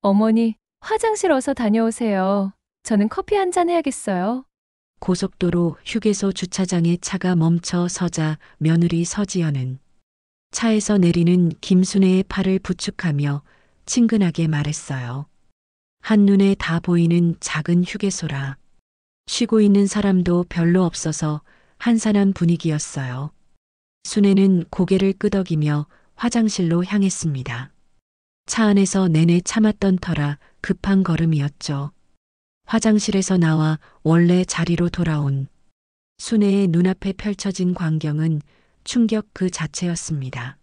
어머니, 화장실 어서 다녀오세요. 저는 커피 한 잔 해야겠어요. 고속도로 휴게소 주차장에 차가 멈춰 서자 며느리 서지연은 차에서 내리는 김순애의 팔을 부축하며 친근하게 말했어요. 한눈에 다 보이는 작은 휴게소라. 쉬고 있는 사람도 별로 없어서 한산한 분위기였어요. 순애는 고개를 끄덕이며 화장실로 향했습니다. 차 안에서 내내 참았던 터라 급한 걸음이었죠. 화장실에서 나와 원래 자리로 돌아온 순애의 눈앞에 펼쳐진 광경은 충격 그 자체였습니다.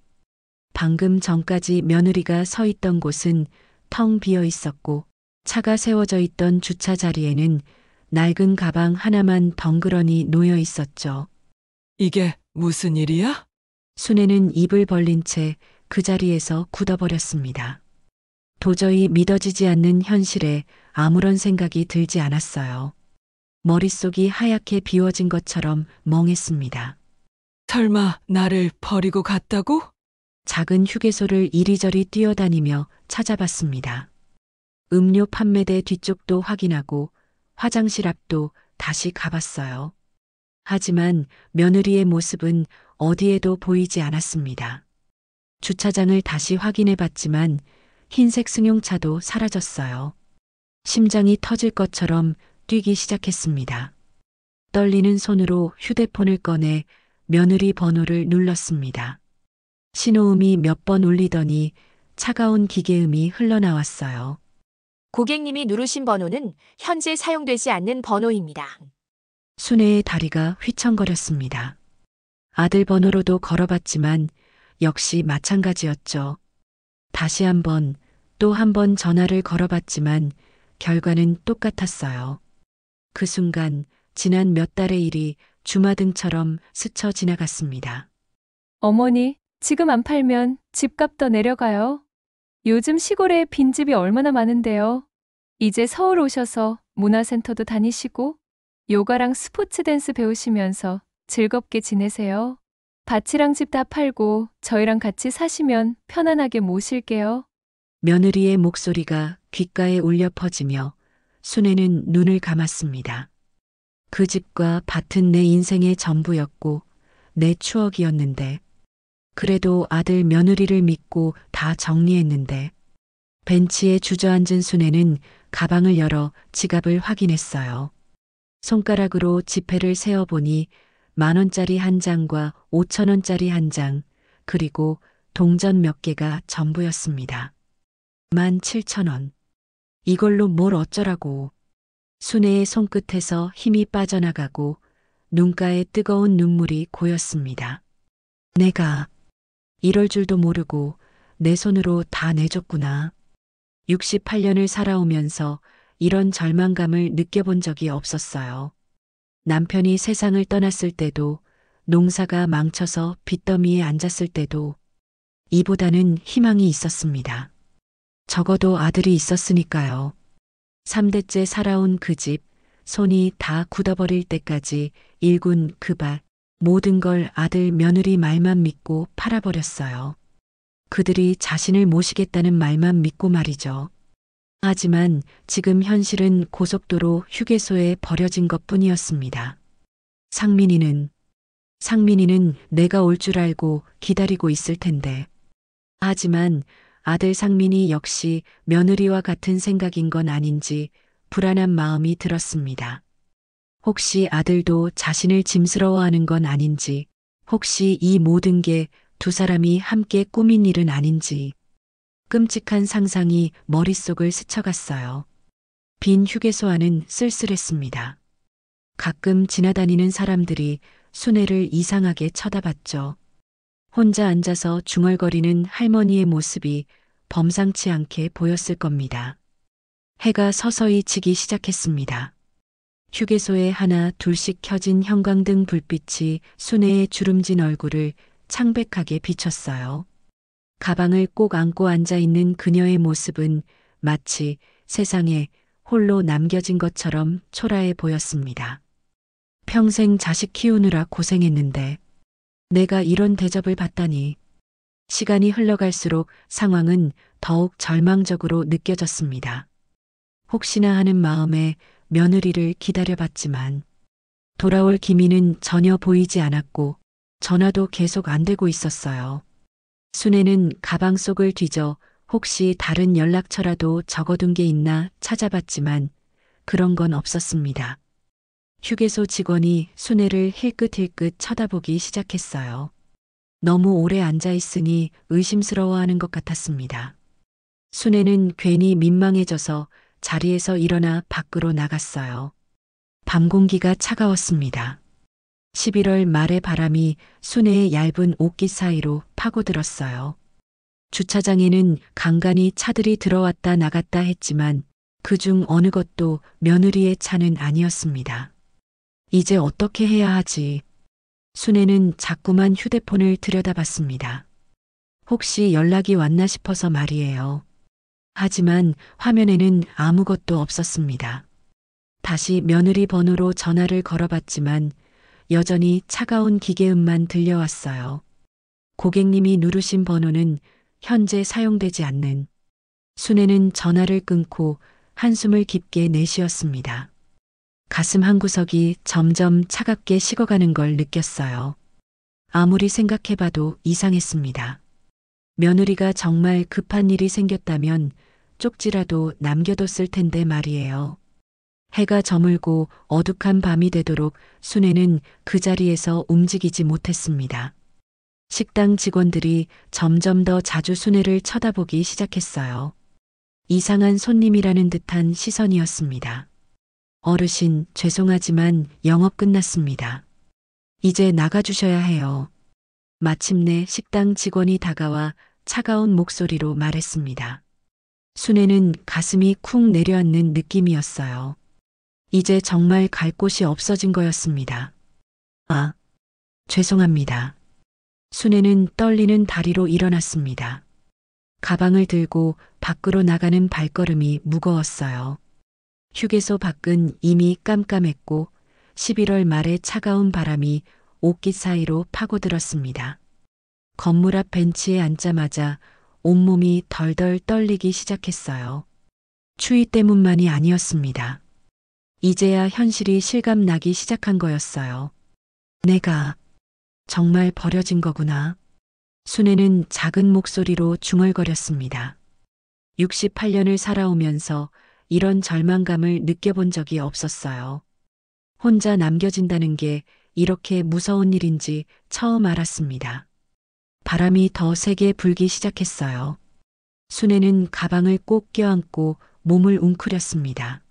방금 전까지 며느리가 서 있던 곳은 텅 비어 있었고 차가 세워져 있던 주차 자리에는 낡은 가방 하나만 덩그러니 놓여 있었죠. 이게 무슨 일이야? 순애는 입을 벌린 채 그 자리에서 굳어버렸습니다. 도저히 믿어지지 않는 현실에 아무런 생각이 들지 않았어요. 머릿속이 하얗게 비워진 것처럼 멍했습니다. 설마 나를 버리고 갔다고? 작은 휴게소를 이리저리 뛰어다니며 찾아봤습니다. 음료 판매대 뒤쪽도 확인하고 화장실 앞도 다시 가봤어요. 하지만 며느리의 모습은 어디에도 보이지 않았습니다. 주차장을 다시 확인해 봤지만 흰색 승용차도 사라졌어요. 심장이 터질 것처럼 뛰기 시작했습니다. 떨리는 손으로 휴대폰을 꺼내 며느리 번호를 눌렀습니다. 신호음이 몇 번 울리더니 차가운 기계음이 흘러나왔어요. 고객님이 누르신 번호는 현재 사용되지 않는 번호입니다. 순애의 다리가 휘청거렸습니다. 아들 번호로도 걸어봤지만 역시 마찬가지였죠. 다시 한번, 또 한 번 전화를 걸어봤지만 결과는 똑같았어요. 그 순간 지난 몇 달의 일이 주마등처럼 스쳐 지나갔습니다. 어머니, 지금 안 팔면 집값 더 내려가요. 요즘 시골에 빈집이 얼마나 많은데요. 이제 서울 오셔서 문화센터도 다니시고 요가랑 스포츠 댄스 배우시면서 즐겁게 지내세요. 밭이랑 집 다 팔고 저희랑 같이 사시면 편안하게 모실게요. 며느리의 목소리가 귓가에 울려 퍼지며 순애는 눈을 감았습니다. 그 집과 밭은 내 인생의 전부였고 내 추억이었는데 그래도 아들 며느리를 믿고 다 정리했는데 벤치에 주저앉은 순애는 가방을 열어 지갑을 확인했어요. 손가락으로 지폐를 세어보니 10,000원짜리 한 장과 5,000원짜리 한 장, 그리고 동전 몇 개가 전부였습니다. 17,000원. 이걸로 뭘 어쩌라고. 순애의 손끝에서 힘이 빠져나가고 눈가에 뜨거운 눈물이 고였습니다. 내가 이럴 줄도 모르고 내 손으로 다 내줬구나. 68년을 살아오면서 이런 절망감을 느껴본 적이 없었어요. 남편이 세상을 떠났을 때도, 농사가 망쳐서 빚더미에 앉았을 때도 이보다는 희망이 있었습니다. 적어도 아들이 있었으니까요. 3대째 살아온 그 집, 손이 다 굳어버릴 때까지 일군 그 밭, 모든 걸 아들 며느리 말만 믿고 팔아버렸어요. 그들이 자신을 모시겠다는 말만 믿고 말이죠. 하지만 지금 현실은 고속도로 휴게소에 버려진 것뿐이었습니다. 상민이는 내가 올 줄 알고 기다리고 있을 텐데. 하지만 아들 상민이 역시 며느리와 같은 생각인 건 아닌지 불안한 마음이 들었습니다. 혹시 아들도 자신을 짐스러워하는 건 아닌지, 혹시 이 모든 게 두 사람이 함께 꾸민 일은 아닌지. 끔찍한 상상이 머릿속을 스쳐갔어요. 빈 휴게소 안은 쓸쓸했습니다. 가끔 지나다니는 사람들이 순애를 이상하게 쳐다봤죠. 혼자 앉아서 중얼거리는 할머니의 모습이 범상치 않게 보였을 겁니다. 해가 서서히 지기 시작했습니다. 휴게소에 하나 둘씩 켜진 형광등 불빛이 순애의 주름진 얼굴을 창백하게 비췄어요. 가방을 꼭 안고 앉아 있는 그녀의 모습은 마치 세상에 홀로 남겨진 것처럼 초라해 보였습니다. 평생 자식 키우느라 고생했는데 내가 이런 대접을 받다니. 시간이 흘러갈수록 상황은 더욱 절망적으로 느껴졌습니다. 혹시나 하는 마음에 며느리를 기다려봤지만 돌아올 기미는 전혀 보이지 않았고 전화도 계속 안 되고 있었어요. 순애는 가방 속을 뒤져 혹시 다른 연락처라도 적어둔 게 있나 찾아봤지만 그런 건 없었습니다. 휴게소 직원이 순애를 힐끗힐끗 쳐다보기 시작했어요. 너무 오래 앉아 있으니 의심스러워하는 것 같았습니다. 순애는 괜히 민망해져서 자리에서 일어나 밖으로 나갔어요. 밤 공기가 차가웠습니다. 11월 말의 바람이 순애의 얇은 옷깃 사이로 파고들었어요. 주차장에는 간간히 차들이 들어왔다 나갔다 했지만 그중 어느 것도 며느리의 차는 아니었습니다. 이제 어떻게 해야 하지? 순애는 자꾸만 휴대폰을 들여다봤습니다. 혹시 연락이 왔나 싶어서 말이에요. 하지만 화면에는 아무것도 없었습니다. 다시 며느리 번호로 전화를 걸어봤지만 여전히 차가운 기계음만 들려왔어요. 고객님이 누르신 번호는 현재 사용되지 않는. 순애는 전화를 끊고 한숨을 깊게 내쉬었습니다. 가슴 한구석이 점점 차갑게 식어가는 걸 느꼈어요. 아무리 생각해봐도 이상했습니다. 며느리가 정말 급한 일이 생겼다면 쪽지라도 남겨뒀을 텐데 말이에요. 해가 저물고 어둑한 밤이 되도록 순애는 그 자리에서 움직이지 못했습니다. 식당 직원들이 점점 더 자주 순애를 쳐다보기 시작했어요. 이상한 손님이라는 듯한 시선이었습니다. 어르신, 죄송하지만 영업 끝났습니다. 이제 나가주셔야 해요. 마침내 식당 직원이 다가와 차가운 목소리로 말했습니다. 순애는 가슴이 쿵 내려앉는 느낌이었어요. 이제 정말 갈 곳이 없어진 거였습니다. 아, 죄송합니다. 순애는 떨리는 다리로 일어났습니다. 가방을 들고 밖으로 나가는 발걸음이 무거웠어요. 휴게소 밖은 이미 깜깜했고 11월 말의 차가운 바람이 옷깃 사이로 파고들었습니다. 건물 앞 벤치에 앉자마자 온몸이 덜덜 떨리기 시작했어요. 추위 때문만이 아니었습니다. 이제야 현실이 실감나기 시작한 거였어요. 내가 정말 버려진 거구나. 순애는 작은 목소리로 중얼거렸습니다. 68년을 살아오면서 이런 절망감을 느껴본 적이 없었어요. 혼자 남겨진다는 게 이렇게 무서운 일인지 처음 알았습니다. 바람이 더 세게 불기 시작했어요. 순애는 가방을 꼭 껴안고 몸을 웅크렸습니다.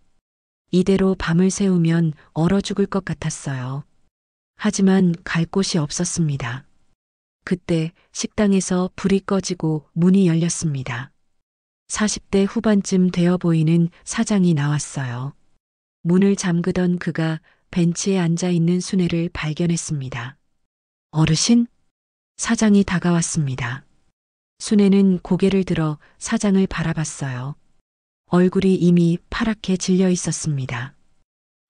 이대로 밤을 새우면 얼어 죽을 것 같았어요. 하지만 갈 곳이 없었습니다. 그때 식당에서 불이 꺼지고 문이 열렸습니다. 40대 후반쯤 되어 보이는 사장이 나왔어요. 문을 잠그던 그가 벤치에 앉아 있는 순애를 발견했습니다. 어르신? 사장이 다가왔습니다. 순애는 고개를 들어 사장을 바라봤어요. 얼굴이 이미 파랗게 질려 있었습니다.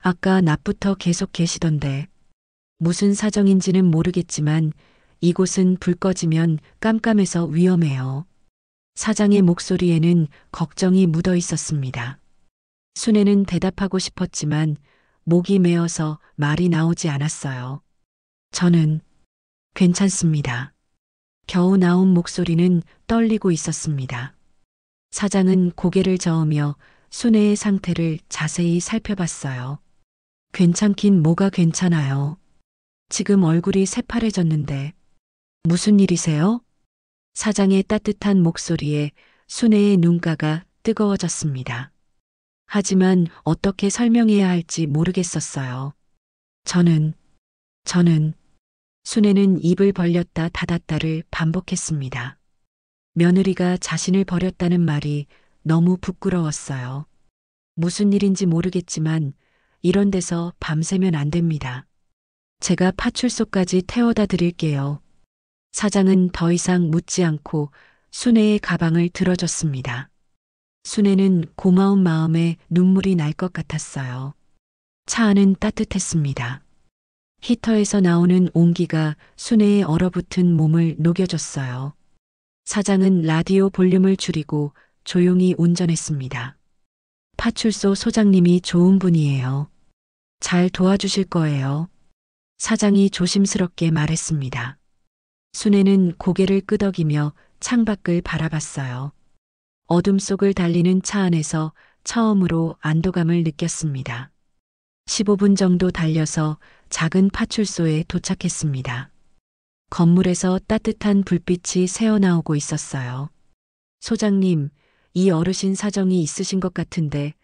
아까 낮부터 계속 계시던데 무슨 사정인지는 모르겠지만 이곳은 불 꺼지면 깜깜해서 위험해요. 사장의 목소리에는 걱정이 묻어 있었습니다. 순애는 대답하고 싶었지만 목이 메어서 말이 나오지 않았어요. 저는 괜찮습니다. 겨우 나온 목소리는 떨리고 있었습니다. 사장은 고개를 저으며 순애의 상태를 자세히 살펴봤어요. 괜찮긴 뭐가 괜찮아요. 지금 얼굴이 새파래졌는데 무슨 일이세요? 사장의 따뜻한 목소리에 순애의 눈가가 뜨거워졌습니다. 하지만 어떻게 설명해야 할지 모르겠었어요. 저는 순애는 입을 벌렸다 닫았다를 반복했습니다. 며느리가 자신을 버렸다는 말이 너무 부끄러웠어요. 무슨 일인지 모르겠지만 이런 데서 밤새면 안 됩니다. 제가 파출소까지 태워다 드릴게요. 사장은 더 이상 묻지 않고 순애의 가방을 들어줬습니다. 순애는 고마운 마음에 눈물이 날 것 같았어요. 차 안은 따뜻했습니다. 히터에서 나오는 온기가 순애의 얼어붙은 몸을 녹여줬어요. 사장은 라디오 볼륨을 줄이고 조용히 운전했습니다. 파출소 소장님이 좋은 분이에요. 잘 도와주실 거예요. 사장이 조심스럽게 말했습니다. 순애는 고개를 끄덕이며 창밖을 바라봤어요. 어둠 속을 달리는 차 안에서 처음으로 안도감을 느꼈습니다. 15분 정도 달려서 작은 파출소에 도착했습니다. 건물에서 따뜻한 불빛이 새어나오고 있었어요. 소장님, 이 어르신 사정이 있으신 것 같은데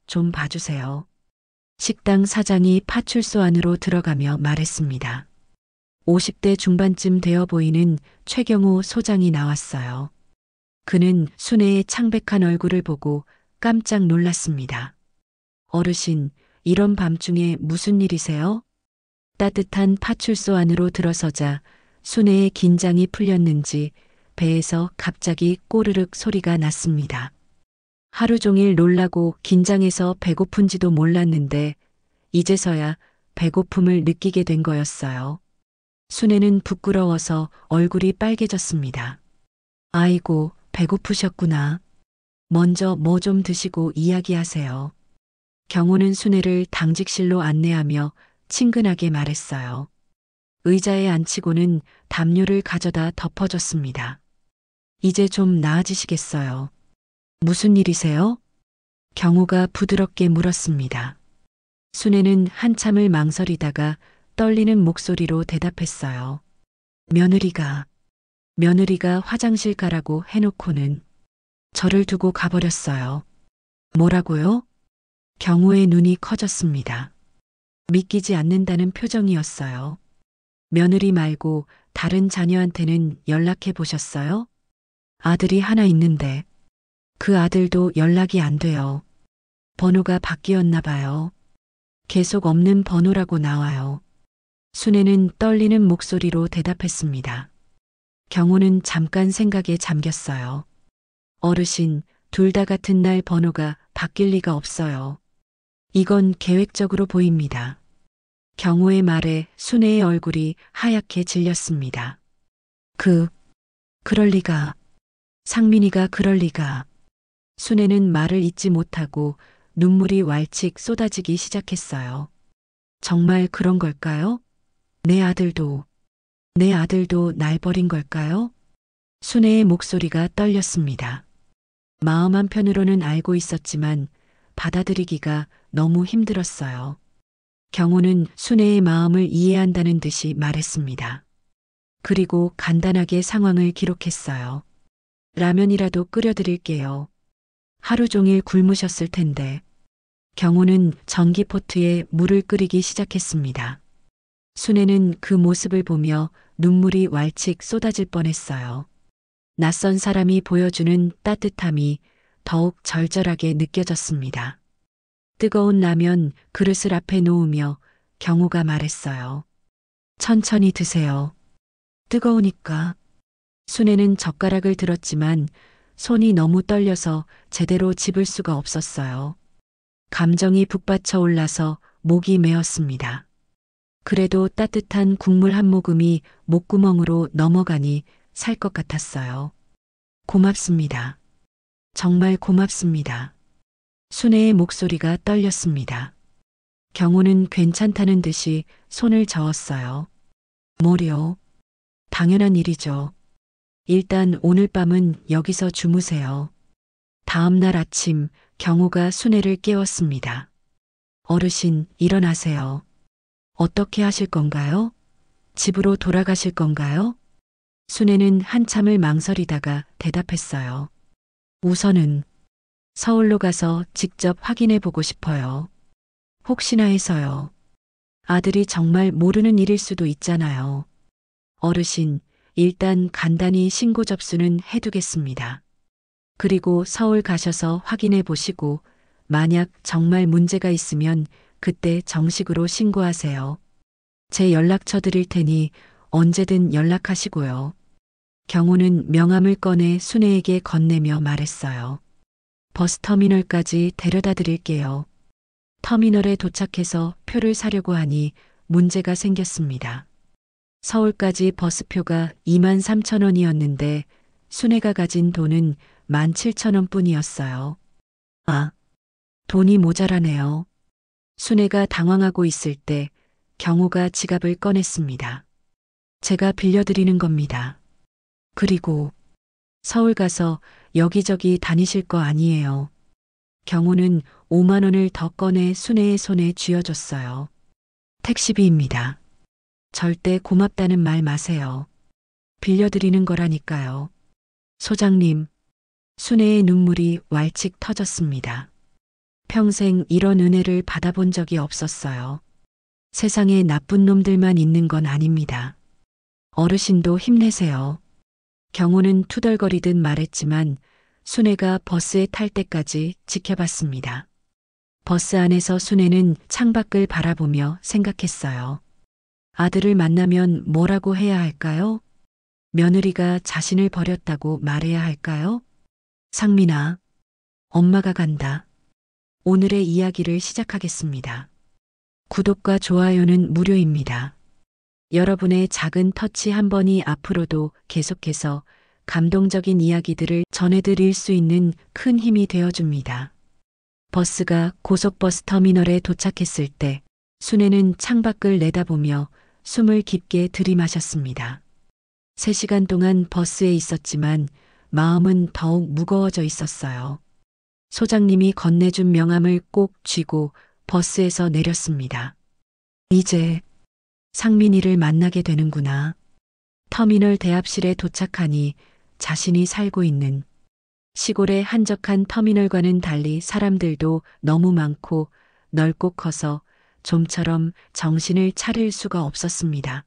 좀 봐주세요. 식당 사장이 파출소 안으로 들어가며 말했습니다. 50대 중반쯤 되어 보이는 최경호 소장이 나왔어요. 그는 순애의 창백한 얼굴을 보고 깜짝 놀랐습니다. 어르신, 이런 밤중에 무슨 일이세요? 따뜻한 파출소 안으로 들어서자 순애의 긴장이 풀렸는지 배에서 갑자기 꼬르륵 소리가 났습니다. 하루 종일 놀라고 긴장해서 배고픈지도 몰랐는데 이제서야 배고픔을 느끼게 된 거였어요. 순애는 부끄러워서 얼굴이 빨개졌습니다. 아이고, 배고프셨구나. 먼저 뭐 좀 드시고 이야기하세요. 경호는 순애를 당직실로 안내하며 친근하게 말했어요. 의자에 앉히고는 담요를 가져다 덮어줬습니다. 이제 좀 나아지시겠어요. 무슨 일이세요? 경호가 부드럽게 물었습니다. 순애는 한참을 망설이다가 떨리는 목소리로 대답했어요. 며느리가 화장실 가라고 해놓고는 저를 두고 가버렸어요. 뭐라고요? 경호의 눈이 커졌습니다. 믿기지 않는다는 표정이었어요. 며느리 말고 다른 자녀한테는 연락해 보셨어요? 아들이 하나 있는데 그 아들도 연락이 안 돼요. 번호가 바뀌었나 봐요. 계속 없는 번호라고 나와요. 순애는 떨리는 목소리로 대답했습니다. 경호는 잠깐 생각에 잠겼어요. 어르신, 둘 다 같은 날 번호가 바뀔 리가 없어요. 이건 계획적으로 보입니다. 경호의 말에 순애의 얼굴이 하얗게 질렸습니다. 그럴 리가. 상민이가 그럴 리가. 순애는 말을 잇지 못하고 눈물이 왈칙 쏟아지기 시작했어요. 정말 그런 걸까요? 내 아들도 날 버린 걸까요? 순애의 목소리가 떨렸습니다. 마음 한편으로는 알고 있었지만 받아들이기가 너무 힘들었어요. 경호는 순애의 마음을 이해한다는 듯이 말했습니다. 그리고 간단하게 상황을 기록했어요. 라면이라도 끓여드릴게요. 하루 종일 굶으셨을 텐데. 경호는 전기포트에 물을 끓이기 시작했습니다. 순애는 그 모습을 보며 눈물이 왈칙 쏟아질 뻔했어요. 낯선 사람이 보여주는 따뜻함이 더욱 절절하게 느껴졌습니다. 뜨거운 라면 그릇을 앞에 놓으며 경호가 말했어요. 천천히 드세요. 뜨거우니까. 순애는 젓가락을 들었지만 손이 너무 떨려서 제대로 집을 수가 없었어요. 감정이 북받쳐 올라서 목이 메었습니다. 그래도 따뜻한 국물 한 모금이 목구멍으로 넘어가니 살 것 같았어요. 고맙습니다. 정말 고맙습니다. 순애의 목소리가 떨렸습니다. 경호는 괜찮다는 듯이 손을 저었어요. 뭐려? 당연한 일이죠. 일단 오늘 밤은 여기서 주무세요. 다음 날 아침 경호가 순애를 깨웠습니다. 어르신, 일어나세요. 어떻게 하실 건가요? 집으로 돌아가실 건가요? 순애는 한참을 망설이다가 대답했어요. 우선은 서울로 가서 직접 확인해 보고 싶어요. 혹시나 해서요. 아들이 정말 모르는 일일 수도 있잖아요. 어르신, 일단 간단히 신고 접수는 해두겠습니다. 그리고 서울 가셔서 확인해 보시고 만약 정말 문제가 있으면 그때 정식으로 신고하세요. 제 연락처 드릴 테니 언제든 연락하시고요. 경호는 명함을 꺼내 순애에게 건네며 말했어요. 버스터미널까지 데려다 드릴게요. 터미널에 도착해서 표를 사려고 하니 문제가 생겼습니다. 서울까지 버스표가 23,000원이었는데 순애가 가진 돈은 17,000원 뿐이었어요. 아, 돈이 모자라네요. 순애가 당황하고 있을 때 경호가 지갑을 꺼냈습니다. 제가 빌려드리는 겁니다. 그리고 서울 가서 여기저기 다니실 거 아니에요. 경호는 5만 원을 더 꺼내 순애의 손에 쥐어줬어요. 택시비입니다. 절대 고맙다는 말 마세요. 빌려드리는 거라니까요. 소장님, 순애의 눈물이 왈찍 터졌습니다. 평생 이런 은혜를 받아본 적이 없었어요. 세상에 나쁜 놈들만 있는 건 아닙니다. 어르신도 힘내세요. 경호는 투덜거리듯 말했지만 순애가 버스에 탈 때까지 지켜봤습니다. 버스 안에서 순애는 창밖을 바라보며 생각했어요. 아들을 만나면 뭐라고 해야 할까요? 며느리가 자신을 버렸다고 말해야 할까요? 상민아, 엄마가 간다. 오늘의 이야기를 시작하겠습니다. 구독과 좋아요는 무료입니다. 여러분의 작은 터치 한 번이 앞으로도 계속해서 감동적인 이야기들을 전해드릴 수 있는 큰 힘이 되어줍니다. 버스가 고속버스 터미널에 도착했을 때 순애는 창밖을 내다보며 숨을 깊게 들이마셨습니다. 3시간 동안 버스에 있었지만 마음은 더욱 무거워져 있었어요. 소장님이 건네준 명함을 꼭 쥐고 버스에서 내렸습니다. 이제 상민이를 만나게 되는구나. 터미널 대합실에 도착하니 자신이 살고 있는 시골의 한적한 터미널과는 달리 사람들도 너무 많고 넓고 커서 좀처럼 정신을 차릴 수가 없었습니다.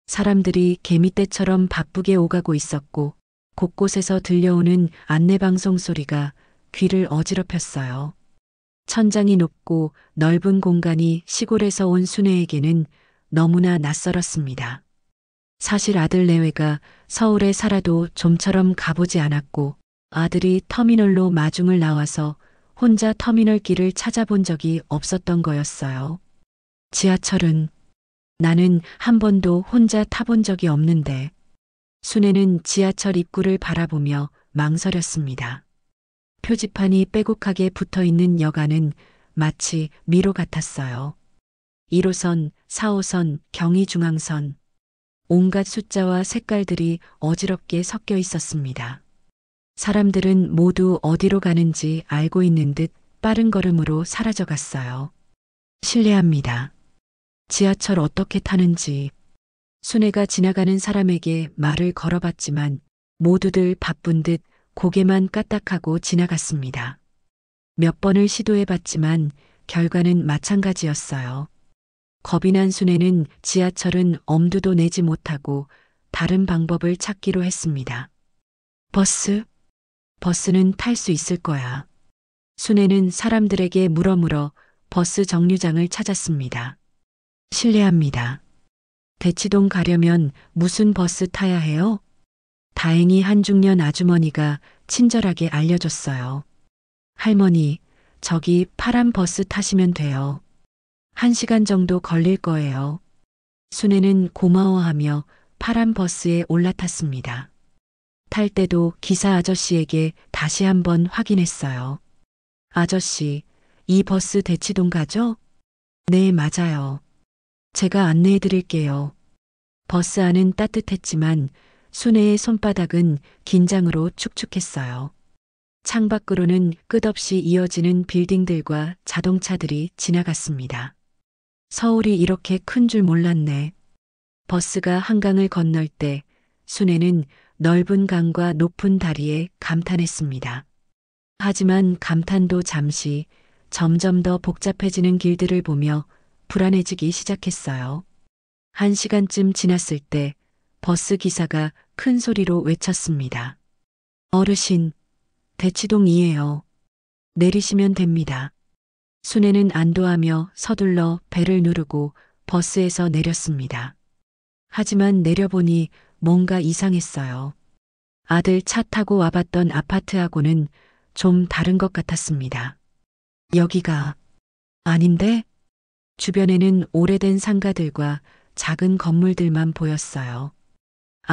사람들이 개미떼처럼 바쁘게 오가고 있었고 곳곳에서 들려오는 안내방송 소리가 귀를 어지럽혔어요. 천장이 높고 넓은 공간이 시골에서 온 순애에게는 너무나 낯설었습니다. 사실 아들 내외가 서울에 살아도 좀처럼 가보지 않았고 아들이 터미널로 마중을 나와서 혼자 터미널 길을 찾아본 적이 없었던 거였어요. 지하철은 나는 한 번도 혼자 타본 적이 없는데 순애는 지하철 입구를 바라보며 망설였습니다. 표지판이 빼곡하게 붙어있는 여가는 마치 미로 같았어요. 1호선, 4호선, 경의중앙선. 온갖 숫자와 색깔들이 어지럽게 섞여 있었습니다. 사람들은 모두 어디로 가는지 알고 있는 듯 빠른 걸음으로 사라져갔어요. 실례합니다. 지하철 어떻게 타는지. 순애가 지나가는 사람에게 말을 걸어봤지만 모두들 바쁜 듯 고개만 까딱하고 지나갔습니다. 몇 번을 시도해봤지만 결과는 마찬가지였어요. 겁이 난 순애는 지하철은 엄두도 내지 못하고 다른 방법을 찾기로 했습니다. 버스는 탈 수 있을 거야. 순애는 사람들에게 물어물어 버스 정류장을 찾았습니다. 실례합니다. 대치동 가려면 무슨 버스 타야 해요? 다행히 한 중년 아주머니가 친절하게 알려줬어요. 할머니, 저기 파란 버스 타시면 돼요. 1시간 정도 걸릴 거예요. 순애는 고마워하며 파란 버스에 올라탔습니다. 탈 때도 기사 아저씨에게 다시 한번 확인했어요. 아저씨, 이 버스 대치동 가죠? 네, 맞아요. 제가 안내해 드릴게요. 버스 안은 따뜻했지만 순애의 손바닥은 긴장으로 축축했어요. 창밖으로는 끝없이 이어지는 빌딩들과 자동차들이 지나갔습니다. 서울이 이렇게 큰 줄 몰랐네. 버스가 한강을 건널 때 순애는 넓은 강과 높은 다리에 감탄했습니다. 하지만 감탄도 잠시 점점 더 복잡해지는 길들을 보며 불안해지기 시작했어요. 1시간쯤 지났을 때 버스 기사가 큰 소리로 외쳤습니다. 어르신, 대치동이에요. 내리시면 됩니다. 순애는 안도하며 서둘러 벨을 누르고 버스에서 내렸습니다. 하지만 내려보니 뭔가 이상했어요. 아들 차 타고 와봤던 아파트하고는 좀 다른 것 같았습니다. 여기가 아닌데? 주변에는 오래된 상가들과 작은 건물들만 보였어요.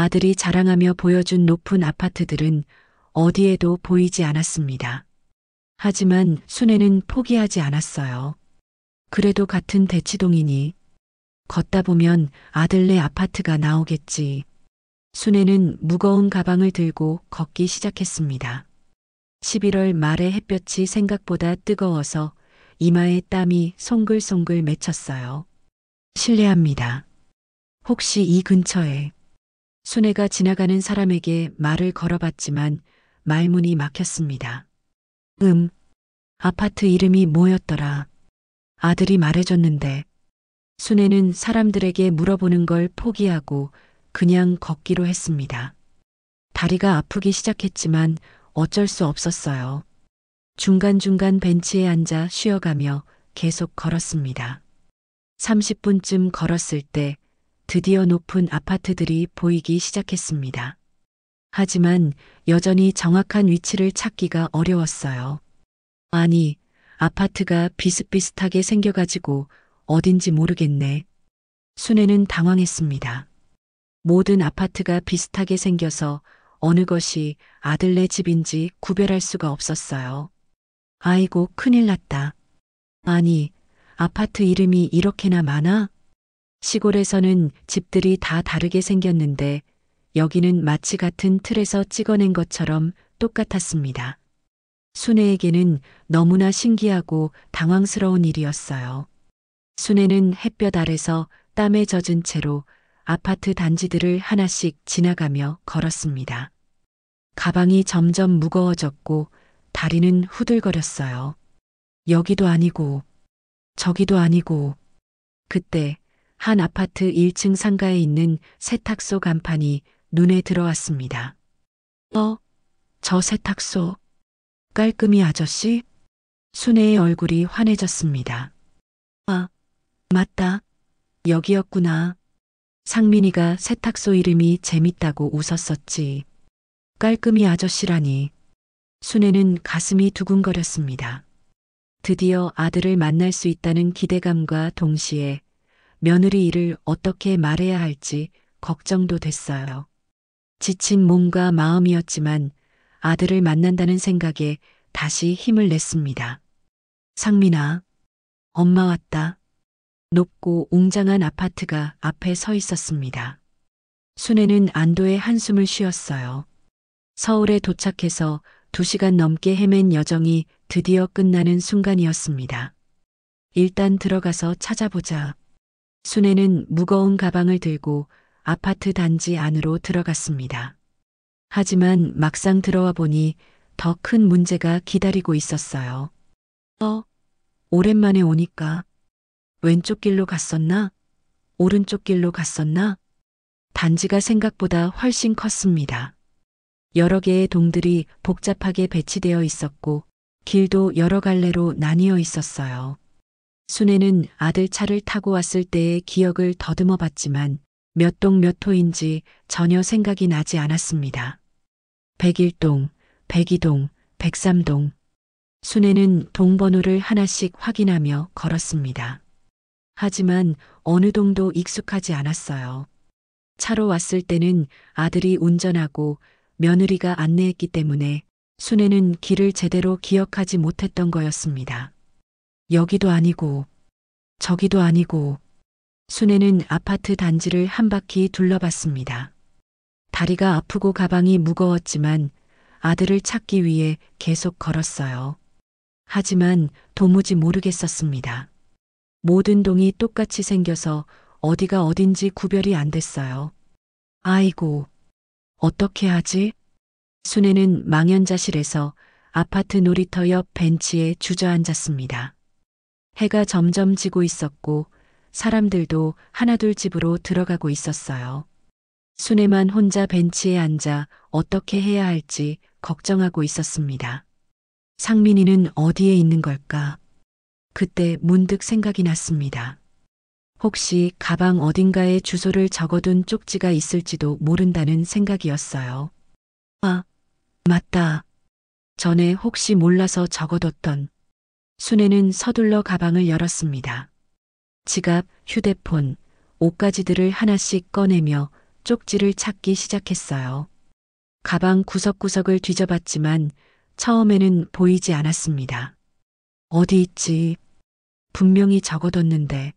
아들이 자랑하며 보여준 높은 아파트들은 어디에도 보이지 않았습니다. 하지만 순애는 포기하지 않았어요. 그래도 같은 대치동이니 걷다 보면 아들네 아파트가 나오겠지. 순애는 무거운 가방을 들고 걷기 시작했습니다. 11월 말의 햇볕이 생각보다 뜨거워서 이마에 땀이 송글송글 맺혔어요. 실례합니다. 혹시 이 근처에 순애가 지나가는 사람에게 말을 걸어봤지만 말문이 막혔습니다. 아파트 이름이 뭐였더라? 아들이 말해줬는데 순애는 사람들에게 물어보는 걸 포기하고 그냥 걷기로 했습니다. 다리가 아프기 시작했지만 어쩔 수 없었어요. 중간중간 벤치에 앉아 쉬어가며 계속 걸었습니다. 30분쯤 걸었을 때 드디어 높은 아파트들이 보이기 시작했습니다. 하지만 여전히 정확한 위치를 찾기가 어려웠어요. 아니, 아파트가 비슷비슷하게 생겨가지고 어딘지 모르겠네. 순애는 당황했습니다. 모든 아파트가 비슷하게 생겨서 어느 것이 아들네 집인지 구별할 수가 없었어요. 아이고, 큰일 났다. 아니, 아파트 이름이 이렇게나 많아? 시골에서는 집들이 다 다르게 생겼는데 여기는 마치 같은 틀에서 찍어낸 것처럼 똑같았습니다. 순애에게는 너무나 신기하고 당황스러운 일이었어요. 순애는 햇볕 아래서 땀에 젖은 채로 아파트 단지들을 하나씩 지나가며 걸었습니다. 가방이 점점 무거워졌고 다리는 후들거렸어요. 여기도 아니고 저기도 아니고. 그때 한 아파트 1층 상가에 있는 세탁소 간판이 눈에 들어왔습니다. 저 세탁소. 깔끔이 아저씨? 순애의 얼굴이 환해졌습니다. 아, 맞다. 여기였구나. 상민이가 세탁소 이름이 재밌다고 웃었었지. 깔끔이 아저씨라니. 순애는 가슴이 두근거렸습니다. 드디어 아들을 만날 수 있다는 기대감과 동시에 며느리 일을 어떻게 말해야 할지 걱정도 됐어요. 지친 몸과 마음이었지만 아들을 만난다는 생각에 다시 힘을 냈습니다. 상민아, 엄마 왔다. 높고 웅장한 아파트가 앞에 서 있었습니다. 순애는 안도의 한숨을 쉬었어요. 서울에 도착해서 2시간 넘게 헤맨 여정이 드디어 끝나는 순간이었습니다. 일단 들어가서 찾아보자. 순애는 무거운 가방을 들고 아파트 단지 안으로 들어갔습니다. 하지만 막상 들어와 보니 더 큰 문제가 기다리고 있었어요. 오랜만에 오니까 왼쪽 길로 갔었나? 오른쪽 길로 갔었나? 단지가 생각보다 훨씬 컸습니다. 여러 개의 동들이 복잡하게 배치되어 있었고 길도 여러 갈래로 나뉘어 있었어요. 순애는 아들 차를 타고 왔을 때의 기억을 더듬어 봤지만 몇 동 몇 호인지 전혀 생각이 나지 않았습니다. 101동, 102동, 103동. 순애는 동번호를 하나씩 확인하며 걸었습니다. 하지만 어느 동도 익숙하지 않았어요. 차로 왔을 때는 아들이 운전하고 며느리가 안내했기 때문에 순애는 길을 제대로 기억하지 못했던 거였습니다. 여기도 아니고 저기도 아니고. 순애는 아파트 단지를 한 바퀴 둘러봤습니다. 다리가 아프고 가방이 무거웠지만 아들을 찾기 위해 계속 걸었어요. 하지만 도무지 모르겠었습니다. 모든 동이 똑같이 생겨서 어디가 어딘지 구별이 안 됐어요. 아이고, 어떻게 하지? 순애는 망연자실해서 아파트 놀이터 옆 벤치에 주저앉았습니다. 해가 점점 지고 있었고 사람들도 하나둘 집으로 들어가고 있었어요. 순애만 혼자 벤치에 앉아 어떻게 해야 할지 걱정하고 있었습니다. 상민이는 어디에 있는 걸까? 그때 문득 생각이 났습니다. 혹시 가방 어딘가에 주소를 적어둔 쪽지가 있을지도 모른다는 생각이었어요. 아, 맞다. 전에 혹시 몰라서 적어뒀던. 순애는 서둘러 가방을 열었습니다. 지갑, 휴대폰, 옷가지들을 하나씩 꺼내며 쪽지를 찾기 시작했어요. 가방 구석구석을 뒤져봤지만 처음에는 보이지 않았습니다. 어디 있지? 분명히 적어뒀는데.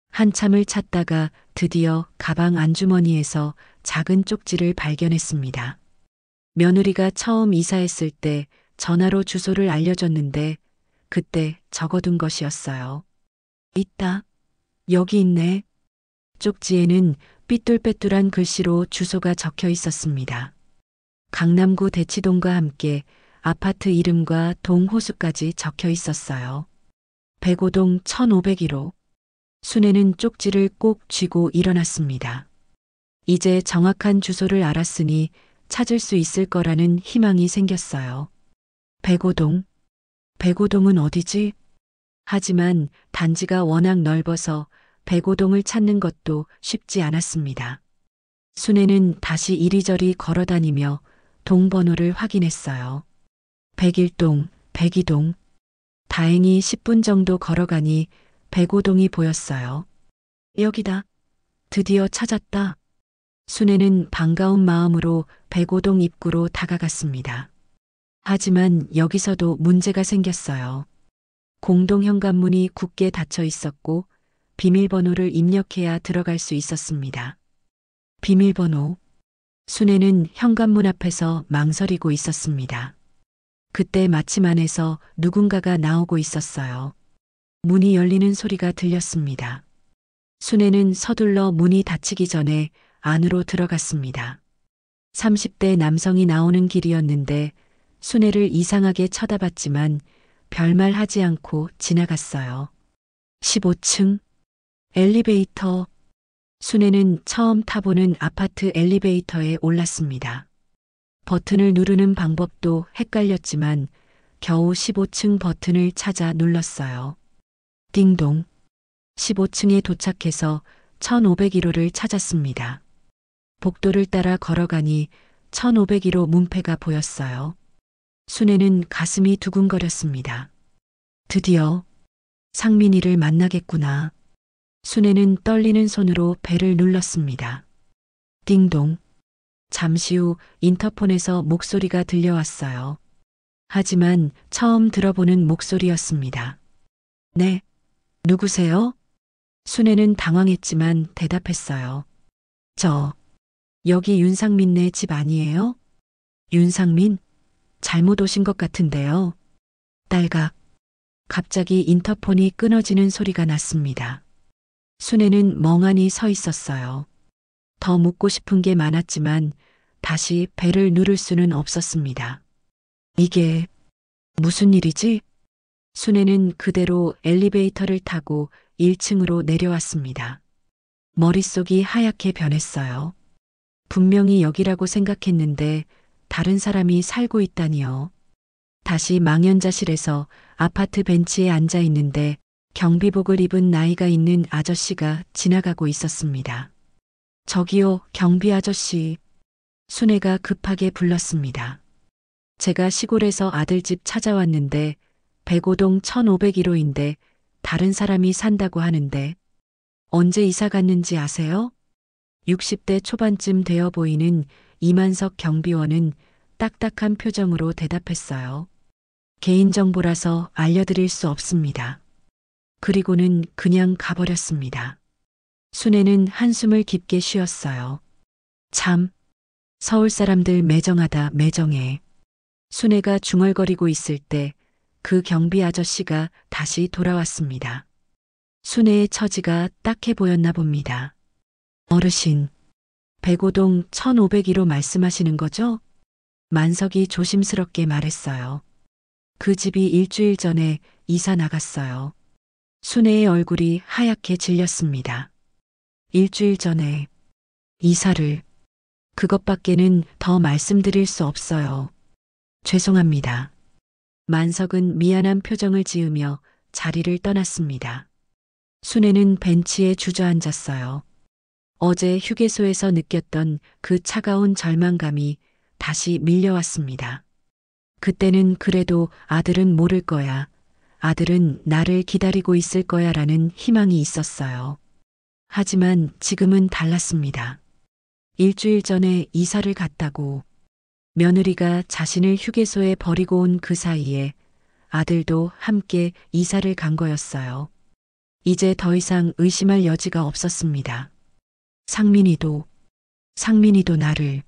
한참을 찾다가 드디어 가방 안주머니에서 작은 쪽지를 발견했습니다. 며느리가 처음 이사했을 때 전화로 주소를 알려줬는데 그때 적어둔 것이었어요. 있다. 여기 있네. 쪽지에는 삐뚤빼뚤한 글씨로 주소가 적혀 있었습니다. 강남구 대치동과 함께 아파트 이름과 동 호수까지 적혀 있었어요. 105동 1501호. 순애는 쪽지를 꼭 쥐고 일어났습니다. 이제 정확한 주소를 알았으니 찾을 수 있을 거라는 희망이 생겼어요. 105동. 105동은 어디지? 하지만 단지가 워낙 넓어서 105동을 찾는 것도 쉽지 않았습니다. 순애는 다시 이리저리 걸어다니며 동번호를 확인했어요. 101동, 102동. 다행히 10분 정도 걸어가니 105동이 보였어요. 여기다. 드디어 찾았다. 순애는 반가운 마음으로 105동 입구로 다가갔습니다. 하지만 여기서도 문제가 생겼어요. 공동 현관문이 굳게 닫혀 있었고 비밀번호를 입력해야 들어갈 수 있었습니다. 비밀번호. 순애는 현관문 앞에서 망설이고 있었습니다. 그때 마침 안에서 누군가가 나오고 있었어요. 문이 열리는 소리가 들렸습니다. 순애는 서둘러 문이 닫히기 전에 안으로 들어갔습니다. 30대 남성이 나오는 길이었는데 순애를 이상하게 쳐다봤지만 별말 하지 않고 지나갔어요. 15층 엘리베이터. 순애는 처음 타보는 아파트 엘리베이터에 올랐습니다. 버튼을 누르는 방법도 헷갈렸지만 겨우 15층 버튼을 찾아 눌렀어요. 띵동. 15층에 도착해서 1501호를 찾았습니다. 복도를 따라 걸어가니 1501호 문패가 보였어요. 순애는 가슴이 두근거렸습니다. 드디어 상민이를 만나겠구나. 순애는 떨리는 손으로 벨을 눌렀습니다. 띵동. 잠시 후 인터폰에서 목소리가 들려왔어요. 하지만 처음 들어보는 목소리였습니다. 네. 누구세요? 순애는 당황했지만 대답했어요. 여기 윤상민네 집 아니에요? 윤상민? 잘못 오신 것 같은데요. 딸각. 갑자기 인터폰이 끊어지는 소리가 났습니다. 순애는 멍하니 서 있었어요. 더 묻고 싶은 게 많았지만 다시 벨을 누를 수는 없었습니다. 이게 무슨 일이지? 순애는 그대로 엘리베이터를 타고 1층으로 내려왔습니다. 머릿속이 하얗게 변했어요. 분명히 여기라고 생각했는데 다른 사람이 살고 있다니요. 다시 망연자실해서 아파트 벤치에 앉아 있는데 경비복을 입은 나이가 있는 아저씨가 지나가고 있었습니다. 저기요, 경비 아저씨. 순애가 급하게 불렀습니다. 제가 시골에서 아들집 찾아왔는데 105동 1501호인데 다른 사람이 산다고 하는데 언제 이사 갔는지 아세요? 60대 초반쯤 되어 보이는 이만석 경비원은 딱딱한 표정으로 대답했어요. 개인정보라서 알려드릴 수 없습니다. 그리고는 그냥 가버렸습니다. 순애는 한숨을 깊게 쉬었어요. 참, 서울 사람들 매정하다 매정해. 순애가 중얼거리고 있을 때 그 경비 아저씨가 다시 돌아왔습니다. 순애의 처지가 딱해 보였나 봅니다. 어르신, 105동 1501호 말씀하시는 거죠? 만석이 조심스럽게 말했어요. 그 집이 일주일 전에 이사 나갔어요. 순애의 얼굴이 하얗게 질렸습니다. 일주일 전에 이사를. 그것밖에는 더 말씀드릴 수 없어요. 죄송합니다. 만석은 미안한 표정을 지으며 자리를 떠났습니다. 순애는 벤치에 주저앉았어요. 어제 휴게소에서 느꼈던 그 차가운 절망감이 다시 밀려왔습니다. 그때는 그래도 아들은 모를 거야. 아들은 나를 기다리고 있을 거야 라는 희망이 있었어요. 하지만 지금은 달랐습니다. 일주일 전에 이사를 갔다고. 며느리가 자신을 휴게소에 버리고 온 그 사이에 아들도 함께 이사를 간 거였어요. 이제 더 이상 의심할 여지가 없었습니다. 상민이도 나를.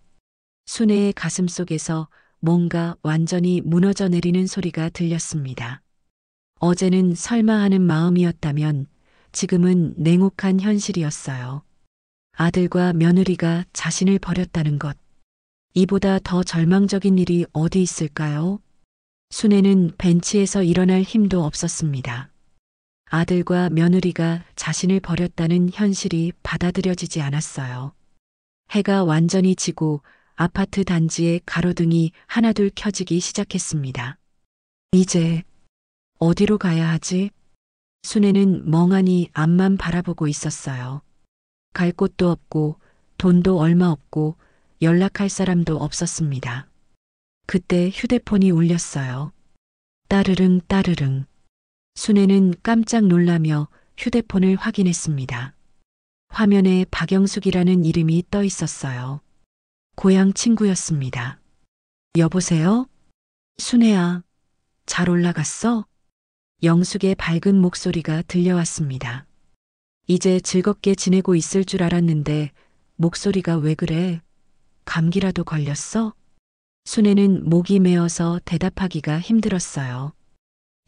순애의 가슴 속에서 뭔가 완전히 무너져 내리는 소리가 들렸습니다. 어제는 설마 하는 마음이었다면 지금은 냉혹한 현실이었어요. 아들과 며느리가 자신을 버렸다는 것. 이보다 더 절망적인 일이 어디 있을까요? 순애는 벤치에서 일어날 힘도 없었습니다. 아들과 며느리가 자신을 버렸다는 현실이 받아들여지지 않았어요. 해가 완전히 지고 아파트 단지의 가로등이 하나둘 켜지기 시작했습니다. 이제 어디로 가야 하지? 순애는 멍하니 앞만 바라보고 있었어요. 갈 곳도 없고 돈도 얼마 없고 연락할 사람도 없었습니다. 그때 휴대폰이 울렸어요. 따르릉 따르릉. 순애는 깜짝 놀라며 휴대폰을 확인했습니다. 화면에 박영숙이라는 이름이 떠 있었어요. 고향 친구였습니다. 여보세요? 순애야, 잘 올라갔어? 영숙의 밝은 목소리가 들려왔습니다. 이제 즐겁게 지내고 있을 줄 알았는데 목소리가 왜 그래? 감기라도 걸렸어? 순애는 목이 메어서 대답하기가 힘들었어요.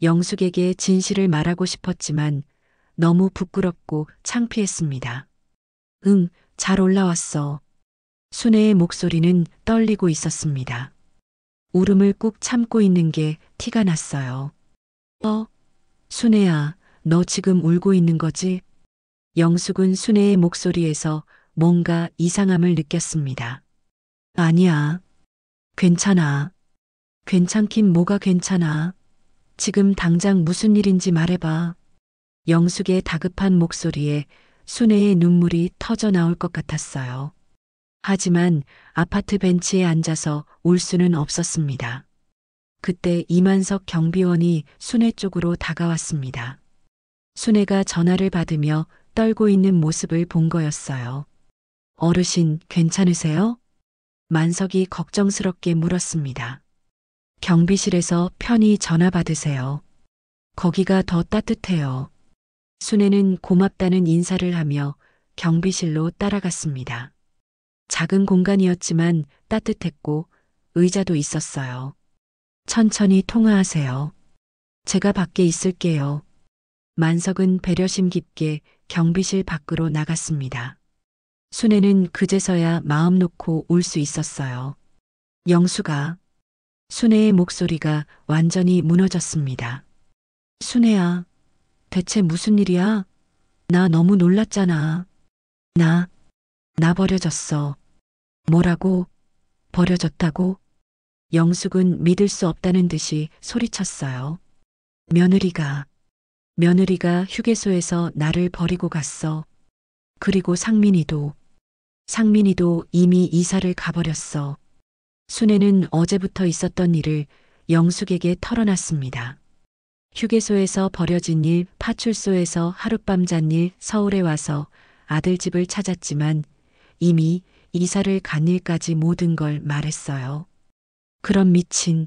영숙에게 진실을 말하고 싶었지만 너무 부끄럽고 창피했습니다. 응, 잘 올라왔어. 순애의 목소리는 떨리고 있었습니다. 울음을 꾹 참고 있는 게 티가 났어요. 순애야, 너 지금 울고 있는 거지? 영숙은 순애의 목소리에서 뭔가 이상함을 느꼈습니다. 아니야. 괜찮아. 괜찮긴 뭐가 괜찮아. 지금 당장 무슨 일인지 말해봐. 영숙의 다급한 목소리에 순애의 눈물이 터져 나올 것 같았어요. 하지만 아파트 벤치에 앉아서 울 수는 없었습니다. 그때 이만석 경비원이 순애 쪽으로 다가왔습니다. 순애가 전화를 받으며 떨고 있는 모습을 본 거였어요. 어르신, 괜찮으세요? 만석이 걱정스럽게 물었습니다. 경비실에서 편히 전화 받으세요. 거기가 더 따뜻해요. 순애는 고맙다는 인사를 하며 경비실로 따라갔습니다. 작은 공간이었지만 따뜻했고 의자도 있었어요. 천천히 통화하세요. 제가 밖에 있을게요. 만석은 배려심 깊게 경비실 밖으로 나갔습니다. 순애는 그제서야 마음 놓고 울 수 있었어요. 영수가. 순애의 목소리가 완전히 무너졌습니다. 순애야, 대체 무슨 일이야? 나 너무 놀랐잖아. 나 버려졌어. 뭐라고? 버려졌다고? 영숙은 믿을 수 없다는 듯이 소리쳤어요. 며느리가 휴게소에서 나를 버리고 갔어. 그리고 상민이도 이미 이사를 가버렸어. 순애는 어제부터 있었던 일을 영숙에게 털어놨습니다. 휴게소에서 버려진 일, 파출소에서 하룻밤 잔 일, 서울에 와서 아들 집을 찾았지만 이미 이사를 간 일까지 모든 걸 말했어요. 그런 미친,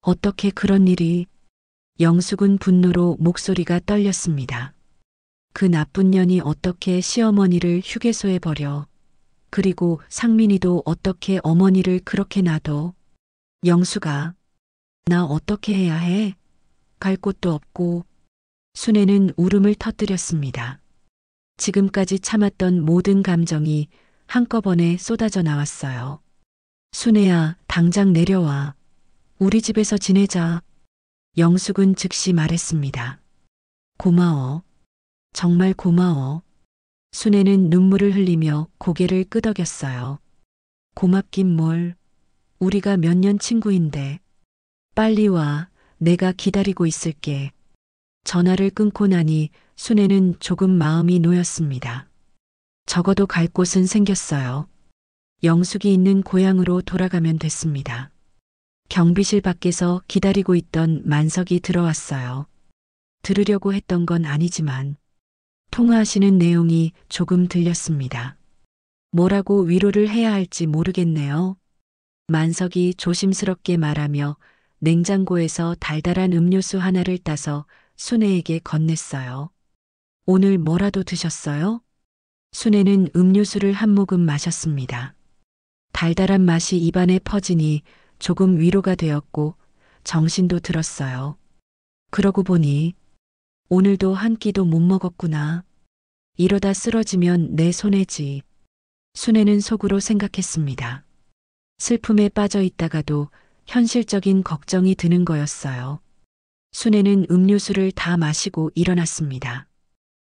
어떻게 그런 일이. 영숙은 분노로 목소리가 떨렸습니다. 그 나쁜 년이 어떻게 시어머니를 휴게소에 버려. 그리고 상민이도 어떻게 어머니를 그렇게 놔둬. 영숙아, 나 어떻게 해야 해? 갈 곳도 없고. 순애는 울음을 터뜨렸습니다. 지금까지 참았던 모든 감정이 한꺼번에 쏟아져 나왔어요. 순애야, 당장 내려와. 우리 집에서 지내자. 영숙은 즉시 말했습니다. 고마워. 정말 고마워. 순애는 눈물을 흘리며 고개를 끄덕였어요. 고맙긴 뭘. 우리가 몇 년 친구인데. 빨리 와. 내가 기다리고 있을게. 전화를 끊고 나니 순애는 조금 마음이 놓였습니다. 적어도 갈 곳은 생겼어요. 영숙이 있는 고향으로 돌아가면 됐습니다. 경비실 밖에서 기다리고 있던 만석이 들어왔어요. 들으려고 했던 건 아니지만 통화하시는 내용이 조금 들렸습니다. 뭐라고 위로를 해야 할지 모르겠네요. 만석이 조심스럽게 말하며 냉장고에서 달달한 음료수 하나를 따서 순애에게 건넸어요. 오늘 뭐라도 드셨어요? 순애는 음료수를 한 모금 마셨습니다. 달달한 맛이 입안에 퍼지니 조금 위로가 되었고 정신도 들었어요. 그러고 보니 오늘도 한 끼도 못 먹었구나. 이러다 쓰러지면 내 손해지. 순애는 속으로 생각했습니다. 슬픔에 빠져 있다가도 현실적인 걱정이 드는 거였어요. 순애는 음료수를 다 마시고 일어났습니다.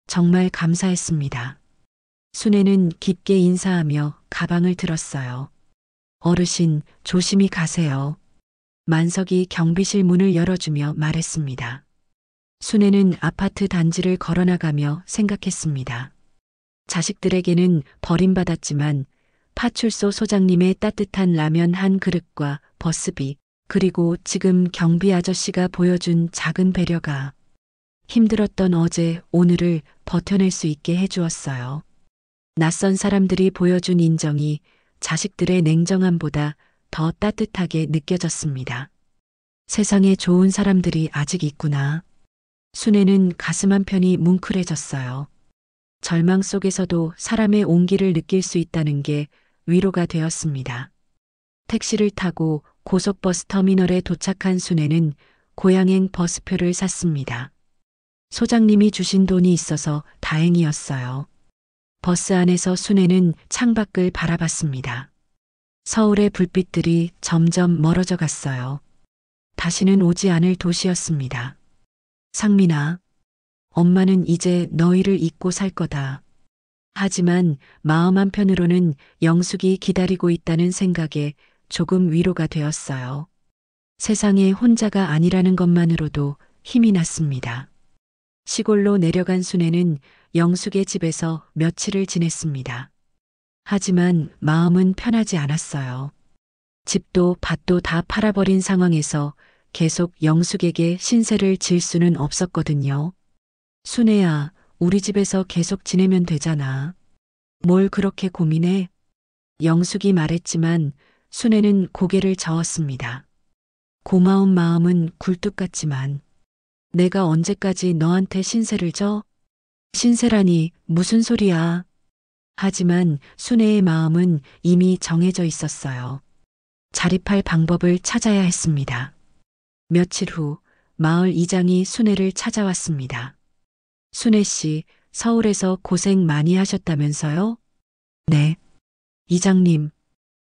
정말 감사했습니다. 순애는 깊게 인사하며 가방을 들었어요. 어르신, 조심히 가세요. 만석이 경비실 문을 열어주며 말했습니다. 순애는 아파트 단지를 걸어나가며 생각했습니다. 자식들에게는 버림받았지만 파출소 소장님의 따뜻한 라면 한 그릇과 버스비, 그리고 지금 경비 아저씨가 보여준 작은 배려가 힘들었던 어제, 오늘을 버텨낼 수 있게 해주었어요. 낯선 사람들이 보여준 인정이 자식들의 냉정함보다 더 따뜻하게 느껴졌습니다. 세상에 좋은 사람들이 아직 있구나. 순애는 가슴 한편이 뭉클해졌어요. 절망 속에서도 사람의 온기를 느낄 수 있다는 게 위로가 되었습니다. 택시를 타고 고속버스 터미널에 도착한 순애는 고양행 버스표를 샀습니다. 소장님이 주신 돈이 있어서 다행이었어요. 버스 안에서 순애는 창밖을 바라봤습니다. 서울의 불빛들이 점점 멀어져 갔어요. 다시는 오지 않을 도시였습니다. 상민아, 엄마는 이제 너희를 잊고 살 거다. 하지만 마음 한편으로는 영숙이 기다리고 있다는 생각에 조금 위로가 되었어요. 세상에 혼자가 아니라는 것만으로도 힘이 났습니다. 시골로 내려간 순애는 영숙의 집에서 며칠을 지냈습니다. 하지만 마음은 편하지 않았어요. 집도 밭도 다 팔아버린 상황에서 계속 영숙에게 신세를 질 수는 없었거든요. 순애야, 우리 집에서 계속 지내면 되잖아. 뭘 그렇게 고민해? 영숙이 말했지만 순애는 고개를 저었습니다. 고마운 마음은 굴뚝 같지만 내가 언제까지 너한테 신세를 져? 신세라니 무슨 소리야. 하지만 순애의 마음은 이미 정해져 있었어요. 자립할 방법을 찾아야 했습니다. 며칠 후 마을 이장이 순애를 찾아왔습니다. 순애 씨, 서울에서 고생 많이 하셨다면서요? 네. 이장님,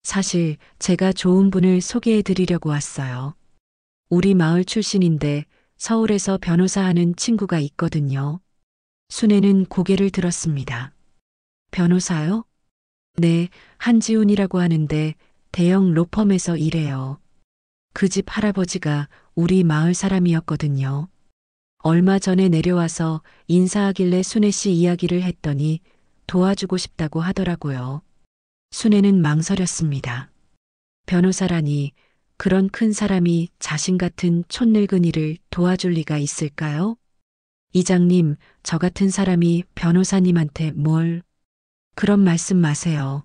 사실 제가 좋은 분을 소개해 드리려고 왔어요. 우리 마을 출신인데 서울에서 변호사 하는 친구가 있거든요. 순애는 고개를 들었습니다. 변호사요? 네, 한지훈이라고 하는데 대형 로펌에서 일해요. 그 집 할아버지가 우리 마을 사람이었거든요. 얼마 전에 내려와서 인사하길래 순애 씨 이야기를 했더니 도와주고 싶다고 하더라고요. 순애는 망설였습니다. 변호사라니 그런 큰 사람이 자신 같은 촌늙은이를 도와줄 리가 있을까요? 이장님, 저 같은 사람이 변호사님한테 뭘? 그런 말씀 마세요.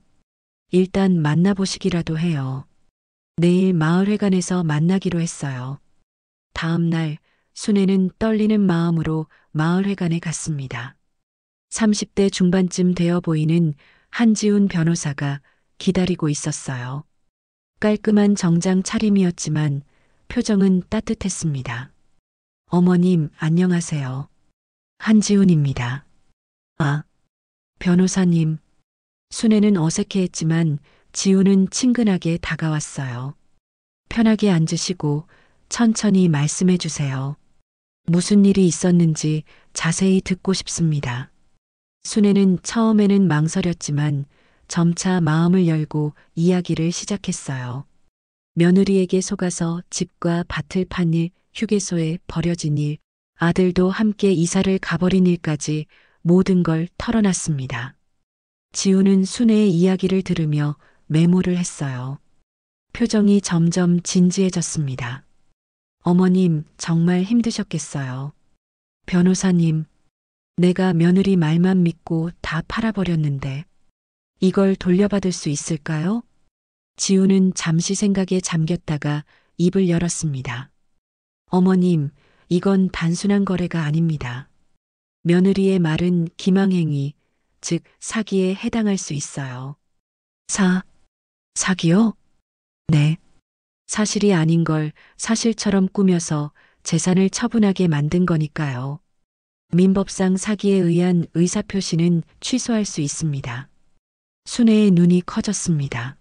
일단 만나보시기라도 해요. 내일 마을회관에서 만나기로 했어요. 다음 날 순애는 떨리는 마음으로 마을회관에 갔습니다. 30대 중반쯤 되어 보이는 한지훈 변호사가 기다리고 있었어요. 깔끔한 정장 차림이었지만 표정은 따뜻했습니다. 어머님, 안녕하세요. 한지훈입니다. 아, 변호사님. 순애는 어색해했지만 지훈은 친근하게 다가왔어요. 편하게 앉으시고 천천히 말씀해 주세요. 무슨 일이 있었는지 자세히 듣고 싶습니다. 순애는 처음에는 망설였지만 점차 마음을 열고 이야기를 시작했어요. 며느리에게 속아서 집과 밭을 판 일, 휴게소에 버려진 일, 아들도 함께 이사를 가버린 일까지 모든 걸 털어놨습니다. 지우는 순애의 이야기를 들으며 메모를 했어요. 표정이 점점 진지해졌습니다. 어머님, 정말 힘드셨겠어요. 변호사님, 내가 며느리 말만 믿고 다 팔아버렸는데 이걸 돌려받을 수 있을까요? 지우는 잠시 생각에 잠겼다가 입을 열었습니다. 어머님, 이건 단순한 거래가 아닙니다. 며느리의 말은 기망행위, 즉 사기에 해당할 수 있어요. 사기요? 네. 사실이 아닌 걸 사실처럼 꾸며서 재산을 처분하게 만든 거니까요. 민법상 사기에 의한 의사표시는 취소할 수 있습니다. 순애의 눈이 커졌습니다.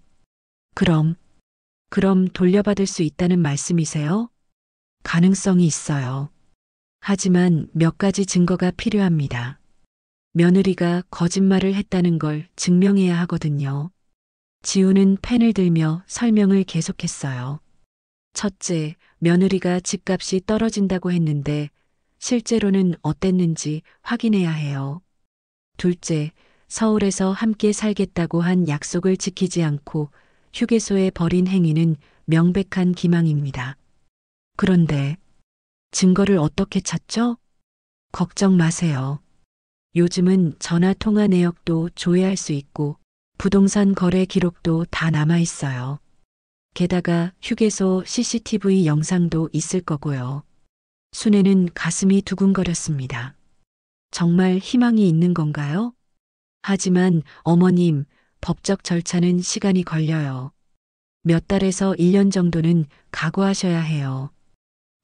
그럼 돌려받을 수 있다는 말씀이세요? 가능성이 있어요. 하지만 몇 가지 증거가 필요합니다. 며느리가 거짓말을 했다는 걸 증명해야 하거든요. 지우는 펜을 들며 설명을 계속했어요. 첫째, 며느리가 집값이 떨어진다고 했는데 실제로는 어땠는지 확인해야 해요. 둘째, 서울에서 함께 살겠다고 한 약속을 지키지 않고 휴게소에 벌인 행위는 명백한 기망입니다. 그런데 증거를 어떻게 찾죠? 걱정 마세요. 요즘은 전화 통화 내역도 조회할 수 있고 부동산 거래 기록도 다 남아 있어요. 게다가 휴게소 CCTV 영상도 있을 거고요. 순애는 가슴이 두근거렸습니다. 정말 희망이 있는 건가요? 하지만 어머님, 법적 절차는 시간이 걸려요. 몇 달에서 1년 정도는 각오하셔야 해요.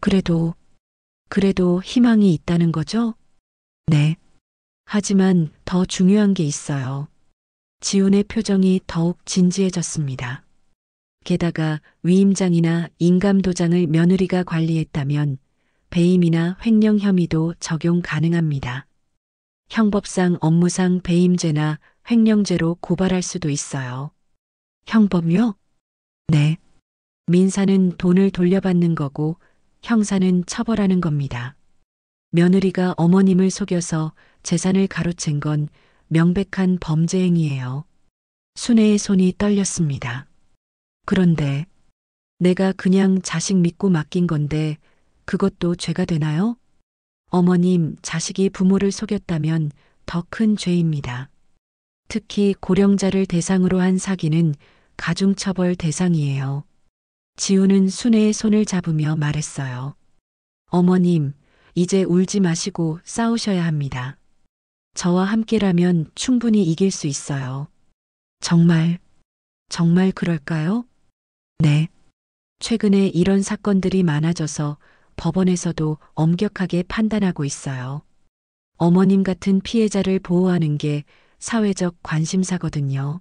그래도 희망이 있다는 거죠? 네. 하지만 더 중요한 게 있어요. 지훈의 표정이 더욱 진지해졌습니다. 게다가 위임장이나 인감도장을 며느리가 관리했다면 배임이나 횡령 혐의도 적용 가능합니다. 형법상 업무상 배임죄나 횡령죄로 고발할 수도 있어요. 형법요? 네. 민사는 돈을 돌려받는 거고 형사는 처벌하는 겁니다. 며느리가 어머님을 속여서 재산을 가로챈 건 명백한 범죄 행위예요. 순애의 손이 떨렸습니다. 그런데 내가 그냥 자식 믿고 맡긴 건데 그것도 죄가 되나요? 어머님, 자식이 부모를 속였다면 더 큰 죄입니다. 특히 고령자를 대상으로 한 사기는 가중처벌 대상이에요. 지우는 순애의 손을 잡으며 말했어요. 어머님, 이제 울지 마시고 싸우셔야 합니다. 저와 함께라면 충분히 이길 수 있어요. 정말 그럴까요? 네. 최근에 이런 사건들이 많아져서 법원에서도 엄격하게 판단하고 있어요. 어머님 같은 피해자를 보호하는 게 사회적 관심사거든요.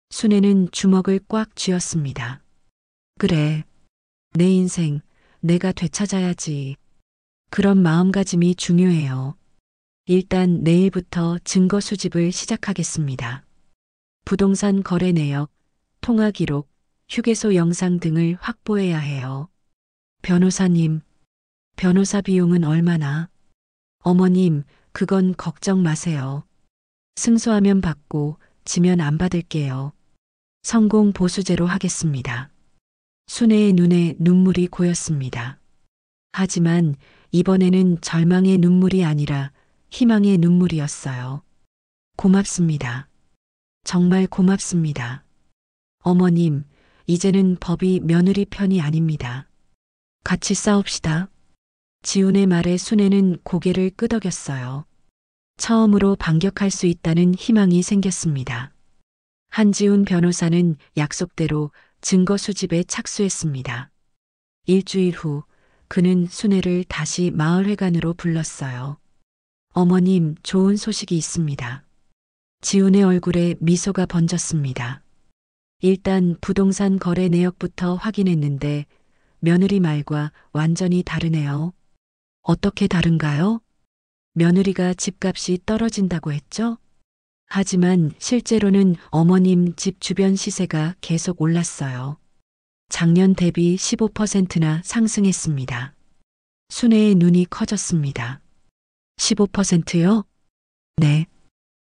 순애는 주먹을 꽉 쥐었습니다. 그래. 내 인생, 내가 되찾아야지. 그런 마음가짐이 중요해요. 일단 내일부터 증거 수집을 시작하겠습니다. 부동산 거래 내역, 통화 기록, 휴게소 영상 등을 확보해야 해요. 변호사님, 변호사 비용은 얼마나? 어머님, 그건 걱정 마세요. 승소하면 받고 지면 안 받을게요. 성공 보수제로 하겠습니다. 순애의 눈에 눈물이 고였습니다. 하지만 이번에는 절망의 눈물이 아니라 희망의 눈물이었어요. 고맙습니다. 정말 고맙습니다. 어머님, 이제는 법이 며느리 편이 아닙니다. 같이 싸웁시다. 지훈의 말에 순애는 고개를 끄덕였어요. 처음으로 반격할 수 있다는 희망이 생겼습니다. 한지훈 변호사는 약속대로 증거 수집에 착수했습니다. 일주일 후 그는 순애를 다시 마을회관으로 불렀어요. 어머님, 좋은 소식이 있습니다. 지훈의 얼굴에 미소가 번졌습니다. 일단 부동산 거래 내역부터 확인했는데 며느리 말과 완전히 다르네요. 어떻게 다른가요? 며느리가 집값이 떨어진다고 했죠? 하지만 실제로는 어머님 집 주변 시세가 계속 올랐어요. 작년 대비 15%나 상승했습니다. 순애의 눈이 커졌습니다. 15%요? 네.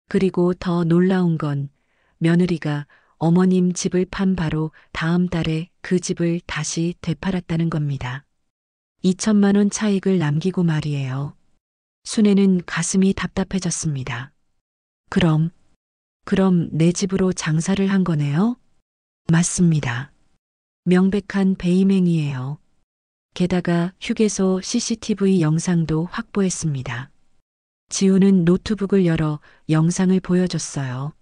그리고 더 놀라운 건 며느리가 어머님 집을 판 바로 다음 달에 그 집을 다시 되팔았다는 겁니다. 2천만 원 차익을 남기고 말이에요. 순애는 가슴이 답답해졌습니다. 그럼 그럼 내 집으로 장사를 한 거네요? 맞습니다. 명백한 배임행위예요. 게다가 휴게소 CCTV 영상도 확보했습니다. 지우는 노트북을 열어 영상을 보여줬어요.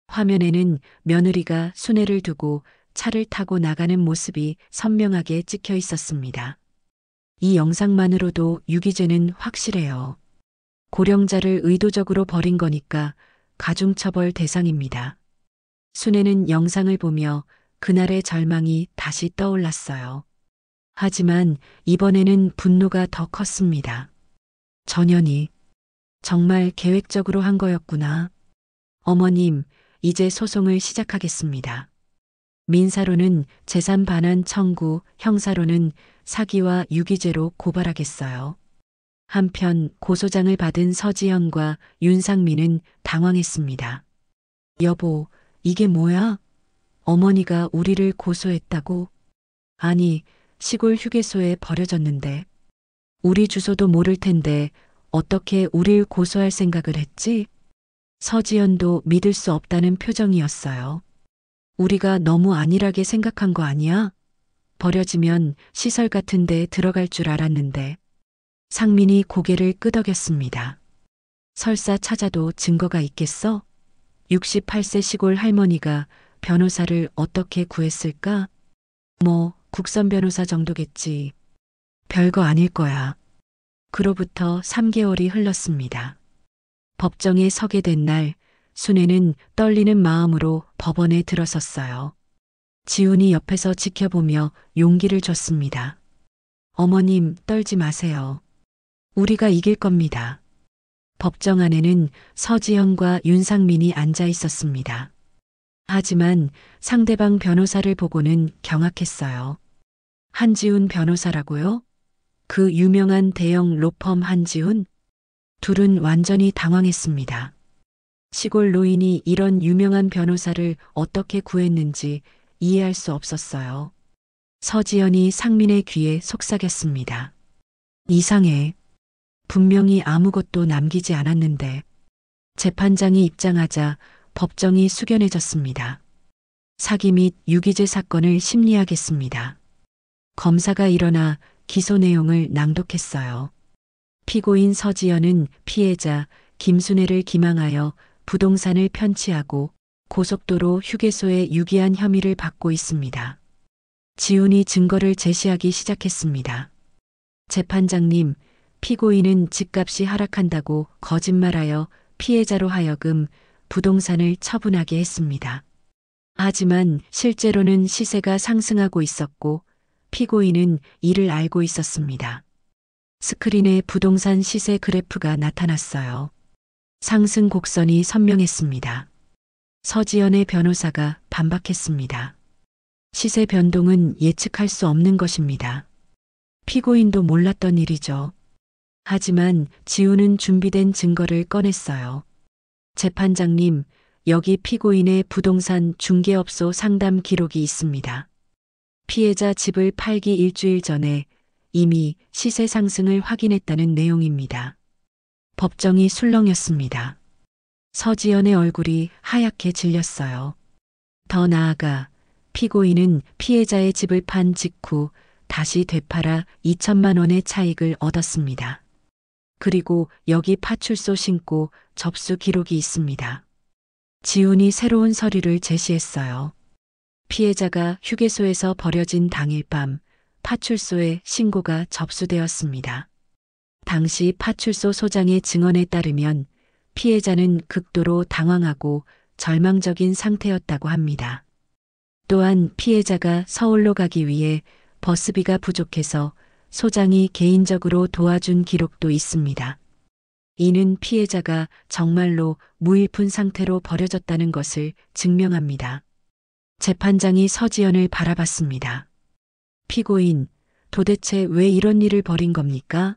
화면에는 며느리가 수뇌를 두고 차를 타고 나가는 모습이 선명하게 찍혀 있었습니다. 이 영상만으로도 유기죄는 확실해요. 고령자를 의도적으로 버린 거니까 가중처벌 대상입니다. 순애는 영상을 보며 그날의 절망이 다시 떠올랐어요. 하지만 이번에는 분노가 더 컸습니다. 전현이 정말 계획적으로 한 거였구나. 어머님, 이제 소송을 시작하겠습니다. 민사로는 재산 반환 청구, 형사로는 사기와 유기죄로 고발하겠어요. 한편 고소장을 받은 서지현과 윤상민은 당황했습니다. 여보, 이게 뭐야? 어머니가 우리를 고소했다고? 아니, 시골 휴게소에 버려졌는데. 우리 주소도 모를 텐데 어떻게 우릴 고소할 생각을 했지? 서지현도 믿을 수 없다는 표정이었어요. 우리가 너무 안일하게 생각한 거 아니야? 버려지면 시설 같은 데 들어갈 줄 알았는데. 상민이 고개를 끄덕였습니다. 설사 찾아도 증거가 있겠어? 68세 시골 할머니가 변호사를 어떻게 구했을까? 뭐, 국선 변호사 정도겠지. 별거 아닐 거야. 그로부터 3개월이 흘렀습니다. 법정에 서게 된 날, 순애는 떨리는 마음으로 법원에 들어섰어요. 지훈이 옆에서 지켜보며 용기를 줬습니다. 어머님, 떨지 마세요. 우리가 이길 겁니다. 법정 안에는 서지현과 윤상민이 앉아 있었습니다. 하지만 상대방 변호사를 보고는 경악했어요. 한지훈 변호사라고요? 그 유명한 대형 로펌 한지훈? 둘은 완전히 당황했습니다. 시골 노인이 이런 유명한 변호사를 어떻게 구했는지 이해할 수 없었어요. 서지현이 상민의 귀에 속삭였습니다. 이상해. 분명히 아무것도 남기지 않았는데. 재판장이 입장하자 법정이 숙연해졌습니다. 사기 및 유기죄 사건을 심리하겠습니다. 검사가 일어나 기소 내용을 낭독했어요. 피고인 서지현은 피해자 김순애를 기망하여 부동산을 편취하고 고속도로 휴게소에 유기한 혐의를 받고 있습니다. 지훈이 증거를 제시하기 시작했습니다. 재판장님, 피고인은 집값이 하락한다고 거짓말하여 피해자로 하여금 부동산을 처분하게 했습니다. 하지만 실제로는 시세가 상승하고 있었고 피고인은 이를 알고 있었습니다. 스크린에 부동산 시세 그래프가 나타났어요. 상승 곡선이 선명했습니다. 서지연의 변호사가 반박했습니다. 시세 변동은 예측할 수 없는 것입니다. 피고인도 몰랐던 일이죠. 하지만 지우는 준비된 증거를 꺼냈어요. 재판장님, 여기 피고인의 부동산 중개업소 상담 기록이 있습니다. 피해자 집을 팔기 일주일 전에 이미 시세 상승을 확인했다는 내용입니다. 법정이 술렁였습니다. 서지연의 얼굴이 하얗게 질렸어요. 더 나아가 피고인은 피해자의 집을 판 직후 다시 되팔아 2천만 원의 차익을 얻었습니다. 그리고 여기 파출소 신고 접수 기록이 있습니다. 지훈이 새로운 서류를 제시했어요. 피해자가 휴게소에서 버려진 당일 밤 파출소에 신고가 접수되었습니다. 당시 파출소 소장의 증언에 따르면 피해자는 극도로 당황하고 절망적인 상태였다고 합니다. 또한 피해자가 서울로 가기 위해 버스비가 부족해서 소장이 개인적으로 도와준 기록도 있습니다. 이는 피해자가 정말로 무일푼 상태로 버려졌다는 것을 증명합니다. 재판장이 서지연을 바라봤습니다. 피고인, 도대체 왜 이런 일을 벌인 겁니까?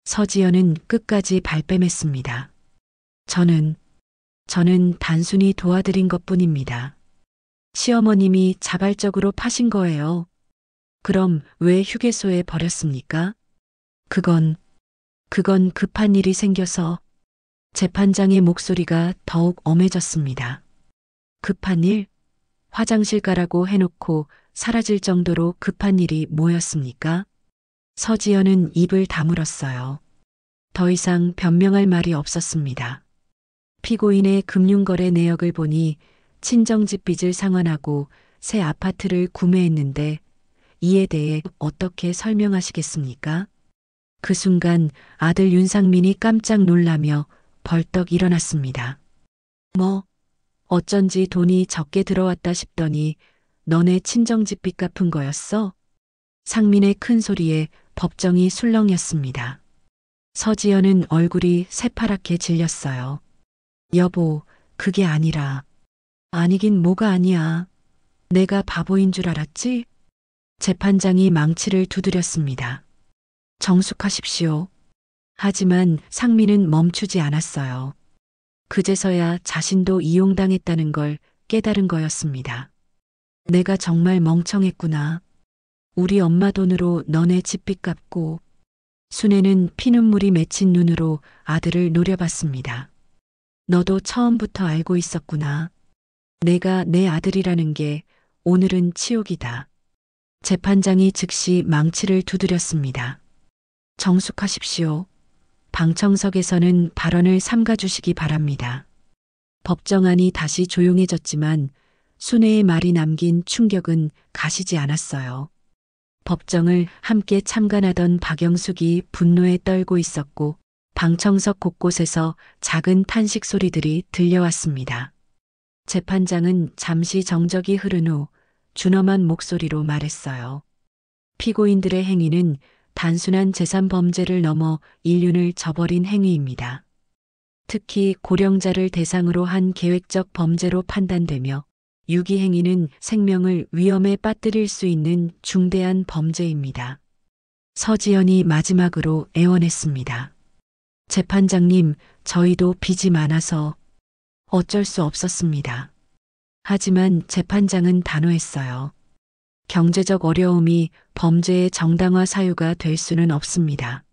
서지연은 끝까지 발뺌했습니다. 저는 단순히 도와드린 것뿐입니다. 시어머님이 자발적으로 파신 거예요. 그럼 왜 휴게소에 버렸습니까? 그건 급한 일이 생겨서. 재판장의 목소리가 더욱 엄해졌습니다. 급한 일? 화장실 가라고 해놓고 사라질 정도로 급한 일이 뭐였습니까? 서지연은 입을 다물었어요. 더 이상 변명할 말이 없었습니다. 피고인의 금융거래 내역을 보니 친정집 빚을 상환하고 새 아파트를 구매했는데 이에 대해 어떻게 설명하시겠습니까? 그 순간 아들 윤상민이 깜짝 놀라며 벌떡 일어났습니다. 뭐, 어쩐지 돈이 적게 들어왔다 싶더니 너네 친정집 빚 갚은 거였어? 상민의 큰 소리에 법정이 술렁였습니다. 서지연은 얼굴이 새파랗게 질렸어요. 여보, 그게 아니라. 아니긴 뭐가 아니야. 내가 바보인 줄 알았지? 재판장이 망치를 두드렸습니다. 정숙하십시오. 하지만 상민은 멈추지 않았어요. 그제서야 자신도 이용당했다는 걸 깨달은 거였습니다. 내가 정말 멍청했구나. 우리 엄마 돈으로 너네 집빚 갚고. 순애는 피눈물이 맺힌 눈으로 아들을 노려봤습니다. 너도 처음부터 알고 있었구나. 내가 내 아들이라는 게 오늘은 치욕이다. 재판장이 즉시 망치를 두드렸습니다. 정숙하십시오. 방청석에서는 발언을 삼가주시기 바랍니다. 법정안이 다시 조용해졌지만 순애의 말이 남긴 충격은 가시지 않았어요. 법정을 함께 참관하던 박영숙이 분노에 떨고 있었고 방청석 곳곳에서 작은 탄식 소리들이 들려왔습니다. 재판장은 잠시 정적이 흐른 후 준엄한 목소리로 말했어요. 피고인들의 행위는 단순한 재산 범죄를 넘어 인륜을 저버린 행위입니다. 특히 고령자를 대상으로 한 계획적 범죄로 판단되며 유기 행위는 생명을 위험에 빠뜨릴 수 있는 중대한 범죄입니다. 서지연이 마지막으로 애원했습니다. 재판장님, 저희도 빚이 많아서 어쩔 수 없었습니다. 하지만 재판장은 단호했어요. 경제적 어려움이 범죄의 정당화 사유가 될 수는 없습니다.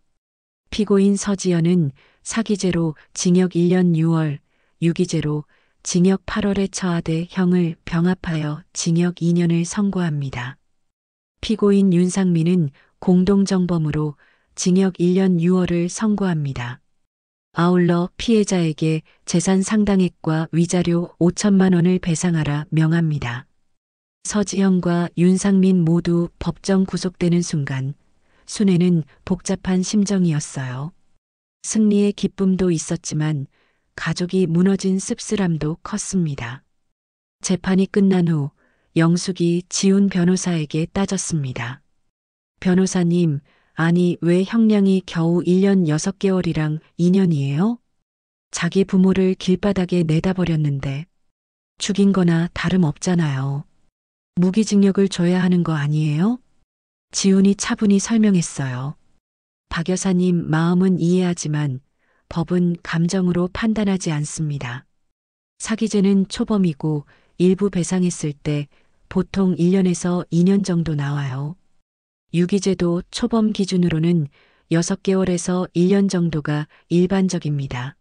피고인 서지연은 사기죄로 징역 1년 6월, 유기죄로 징역 8월에 처하되 형을 병합하여 징역 2년을 선고합니다. 피고인 윤상민은 공동정범으로 징역 1년 6월을 선고합니다. 아울러 피해자에게 재산 상당액과 위자료 5천만 원을 배상하라 명합니다. 서지현과 윤상민 모두 법정 구속되는 순간 순애는 복잡한 심정이었어요. 승리의 기쁨도 있었지만 가족이 무너진 씁쓸함도 컸습니다. 재판이 끝난 후 영숙이 지훈 변호사에게 따졌습니다. 변호사님, 아니 왜 형량이 겨우 1년 6개월이랑 2년이에요? 자기 부모를 길바닥에 내다버렸는데 죽인 거나 다름없잖아요. 무기징역을 줘야 하는 거 아니에요? 지훈이 차분히 설명했어요. 박 여사님 마음은 이해하지만 법은 감정으로 판단하지 않습니다. 사기죄는 초범이고 일부 배상했을 때 보통 1년에서 2년 정도 나와요. 유기죄도 초범 기준으로는 6개월에서 1년 정도가 일반적입니다.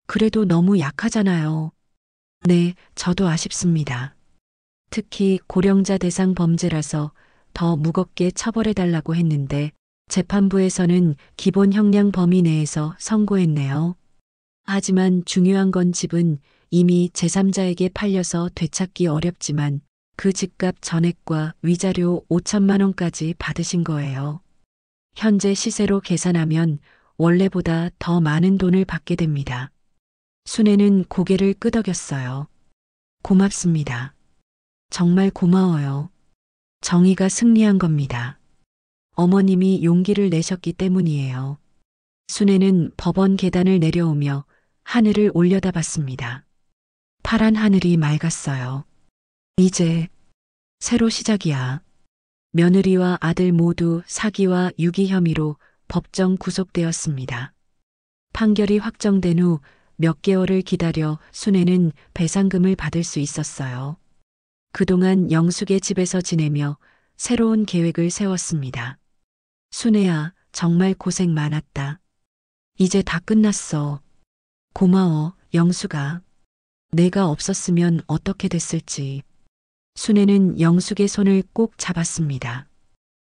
그래도 너무 약하잖아요. 네, 저도 아쉽습니다. 특히 고령자 대상 범죄라서 더 무겁게 처벌해달라고 했는데 재판부에서는 기본 형량 범위 내에서 선고했네요. 하지만 중요한 건 집은 이미 제3자에게 팔려서 되찾기 어렵지만 그 집값 전액과 위자료 5천만 원까지 받으신 거예요. 현재 시세로 계산하면 원래보다 더 많은 돈을 받게 됩니다. 순애는 고개를 끄덕였어요. 고맙습니다. 정말 고마워요. 정의가 승리한 겁니다. 어머님이 용기를 내셨기 때문이에요. 순애는 법원 계단을 내려오며 하늘을 올려다봤습니다. 파란 하늘이 맑았어요. 이제 새로 시작이야. 며느리와 아들 모두 사기와 유기 혐의로 법정 구속되었습니다. 판결이 확정된 후 몇 개월을 기다려 순애는 배상금을 받을 수 있었어요. 그동안 영숙의 집에서 지내며 새로운 계획을 세웠습니다. 순애야, 정말 고생 많았다. 이제 다 끝났어. 고마워, 영숙아. 내가 없었으면 어떻게 됐을지. 순애는 영숙의 손을 꼭 잡았습니다.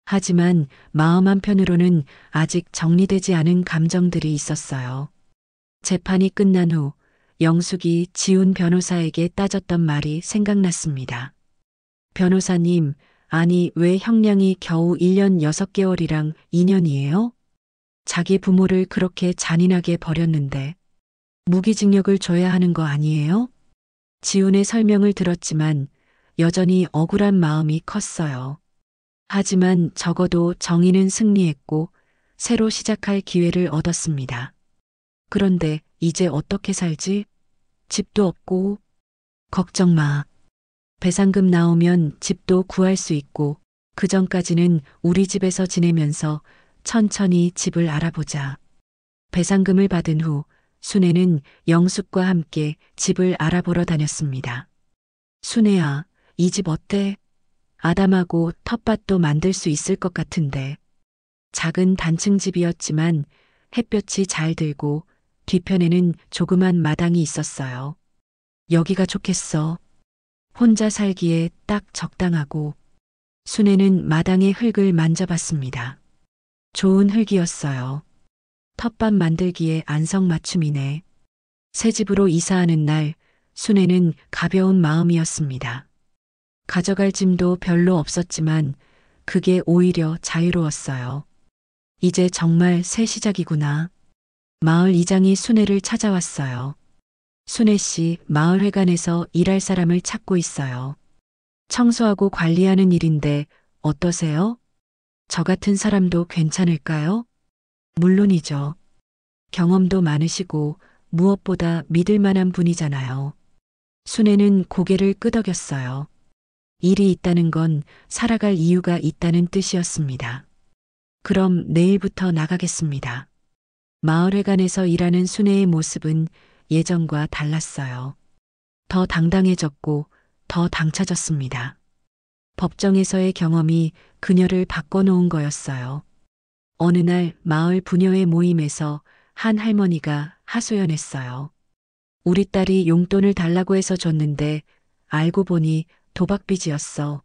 하지만 마음 한편으로는 아직 정리되지 않은 감정들이 있었어요. 재판이 끝난 후 영숙이 지훈 변호사에게 따졌던 말이 생각났습니다. 변호사님, 아니 왜 형량이 겨우 1년 6개월이랑 2년이에요? 자기 부모를 그렇게 잔인하게 버렸는데 무기징역을 줘야 하는 거 아니에요? 지훈의 설명을 들었지만 여전히 억울한 마음이 컸어요. 하지만 적어도 정의는 승리했고 새로 시작할 기회를 얻었습니다. 그런데 이제 어떻게 살지? 집도 없고. 걱정 마. 배상금 나오면 집도 구할 수 있고 그 전까지는 우리 집에서 지내면서 천천히 집을 알아보자. 배상금을 받은 후 순애는 영숙과 함께 집을 알아보러 다녔습니다. 순애야, 이 집 어때? 아담하고 텃밭도 만들 수 있을 것 같은데. 작은 단층 집이었지만 햇볕이 잘 들고 뒤편에는 조그만 마당이 있었어요. 여기가 좋겠어. 혼자 살기에 딱 적당하고. 순애는 마당의 흙을 만져봤습니다. 좋은 흙이었어요. 텃밭 만들기에 안성맞춤이네. 새 집으로 이사하는 날 순애는 가벼운 마음이었습니다. 가져갈 짐도 별로 없었지만 그게 오히려 자유로웠어요. 이제 정말 새 시작이구나. 마을 이장이 순애를 찾아왔어요. 순애 씨, 마을회관에서 일할 사람을 찾고 있어요. 청소하고 관리하는 일인데 어떠세요? 저 같은 사람도 괜찮을까요? 물론이죠. 경험도 많으시고 무엇보다 믿을 만한 분이잖아요. 순애는 고개를 끄덕였어요. 일이 있다는 건 살아갈 이유가 있다는 뜻이었습니다. 그럼 내일부터 나가겠습니다. 마을회관에서 일하는 순애의 모습은 예전과 달랐어요. 더 당당해졌고 더 당차졌습니다. 법정에서의 경험이 그녀를 바꿔놓은 거였어요. 어느 날 마을 부녀회 모임에서 한 할머니가 하소연했어요. 우리 딸이 용돈을 달라고 해서 줬는데 알고 보니 도박빚이었어.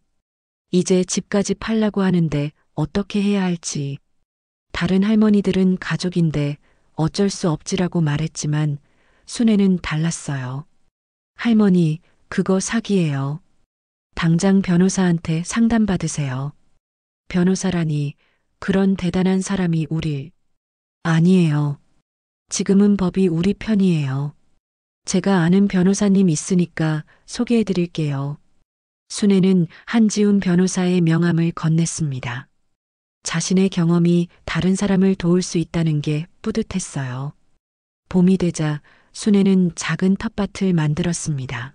이제 집까지 팔라고 하는데 어떻게 해야 할지. 다른 할머니들은 가족인데 어쩔 수 없지라고 말했지만 순애는 달랐어요. 할머니, 그거 사기예요. 당장 변호사한테 상담받으세요. 변호사라니 그런 대단한 사람이 우릴. 아니에요. 지금은 법이 우리 편이에요. 제가 아는 변호사님 있으니까 소개해 드릴게요. 순애는 한지훈 변호사의 명함을 건넸습니다. 자신의 경험이 다른 사람을 도울 수 있다는 게 뿌듯했어요. 봄이 되자 순애는 작은 텃밭을 만들었습니다.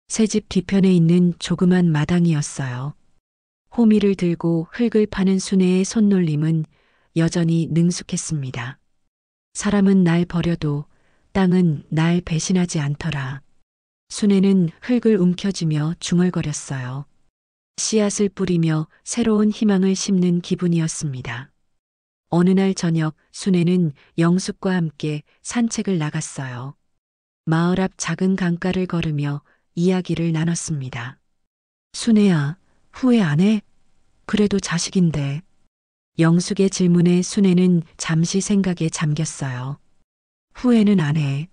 새 집 뒤편에 있는 조그만 마당이었어요. 호미를 들고 흙을 파는 순애의 손놀림은 여전히 능숙했습니다. 사람은 날 버려도 땅은 날 배신하지 않더라. 순애는 흙을 움켜쥐며 중얼거렸어요. 씨앗을 뿌리며 새로운 희망을 심는 기분이었습니다. 어느 날 저녁 순애는 영숙과 함께 산책을 나갔어요. 마을 앞 작은 강가를 걸으며 이야기를 나눴습니다. 순애야, 후회 안 해? 그래도 자식인데. 영숙의 질문에 순애는 잠시 생각에 잠겼어요. 후회는 안 해.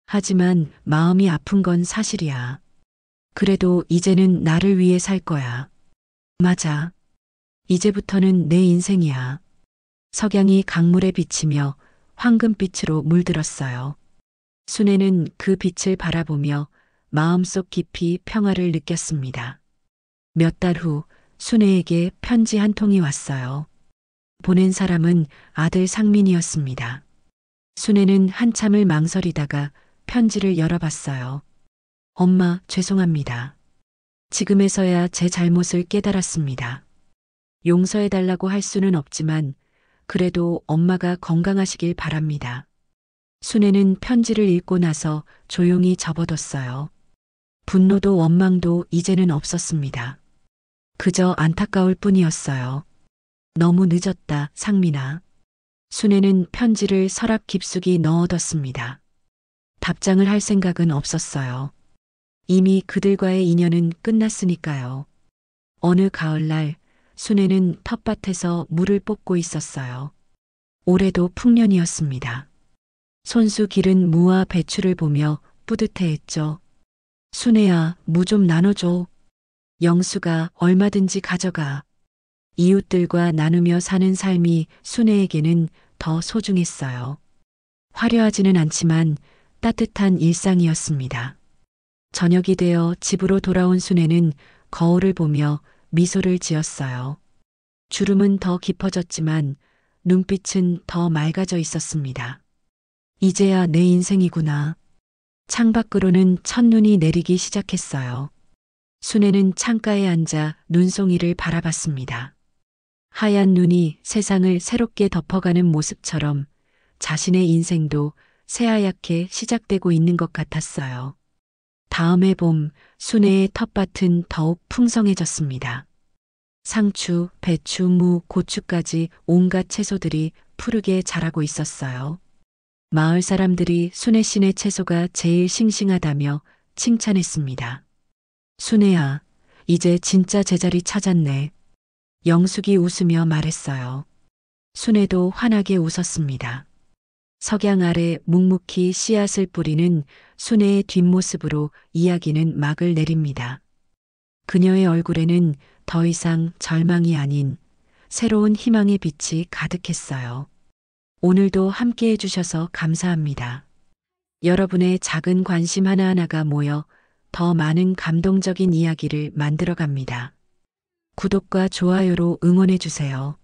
하지만 마음이 아픈 건 사실이야. 그래도 이제는 나를 위해 살 거야. 맞아. 이제부터는 내 인생이야. 석양이 강물에 비치며 황금빛으로 물들었어요. 순애는 그 빛을 바라보며 마음속 깊이 평화를 느꼈습니다. 몇 달 후 순애에게 편지 한 통이 왔어요. 보낸 사람은 아들 상민이었습니다. 순애는 한참을 망설이다가 편지를 열어봤어요. 엄마, 죄송합니다. 지금에서야 제 잘못을 깨달았습니다. 용서해달라고 할 수는 없지만 그래도 엄마가 건강하시길 바랍니다. 순애는 편지를 읽고 나서 조용히 접어뒀어요. 분노도 원망도 이제는 없었습니다. 그저 안타까울 뿐이었어요. 너무 늦었다, 상민아. 순애는 편지를 서랍 깊숙이 넣어뒀습니다. 답장을 할 생각은 없었어요. 이미 그들과의 인연은 끝났으니까요. 어느 가을날 순애는 텃밭에서 물을 뽑고 있었어요. 올해도 풍년이었습니다. 손수 기른 무와 배추를 보며 뿌듯해했죠. 순애야, 무 좀 나눠줘. 영수가 얼마든지 가져가. 이웃들과 나누며 사는 삶이 순애에게는 더 소중했어요. 화려하지는 않지만 따뜻한 일상이었습니다. 저녁이 되어 집으로 돌아온 순애는 거울을 보며 미소를 지었어요. 주름은 더 깊어졌지만 눈빛은 더 맑아져 있었습니다. 이제야 내 인생이구나. 창밖으로는 첫눈이 내리기 시작했어요. 순애는 창가에 앉아 눈송이를 바라봤습니다. 하얀 눈이 세상을 새롭게 덮어가는 모습처럼 자신의 인생도 새하얗게 시작되고 있는 것 같았어요. 다음해 봄 순애의 텃밭은 더욱 풍성해졌습니다. 상추, 배추, 무, 고추까지 온갖 채소들이 푸르게 자라고 있었어요. 마을 사람들이 순애 씨네 채소가 제일 싱싱하다며 칭찬했습니다. 순애야, 이제 진짜 제자리 찾았네. 영숙이 웃으며 말했어요. 순애도 환하게 웃었습니다. 석양 아래 묵묵히 씨앗을 뿌리는 순애의 뒷모습으로 이야기는 막을 내립니다. 그녀의 얼굴에는 더 이상 절망이 아닌 새로운 희망의 빛이 가득했어요. 오늘도 함께 해주셔서 감사합니다. 여러분의 작은 관심 하나하나가 모여 더 많은 감동적인 이야기를 만들어갑니다. 구독과 좋아요로 응원해주세요.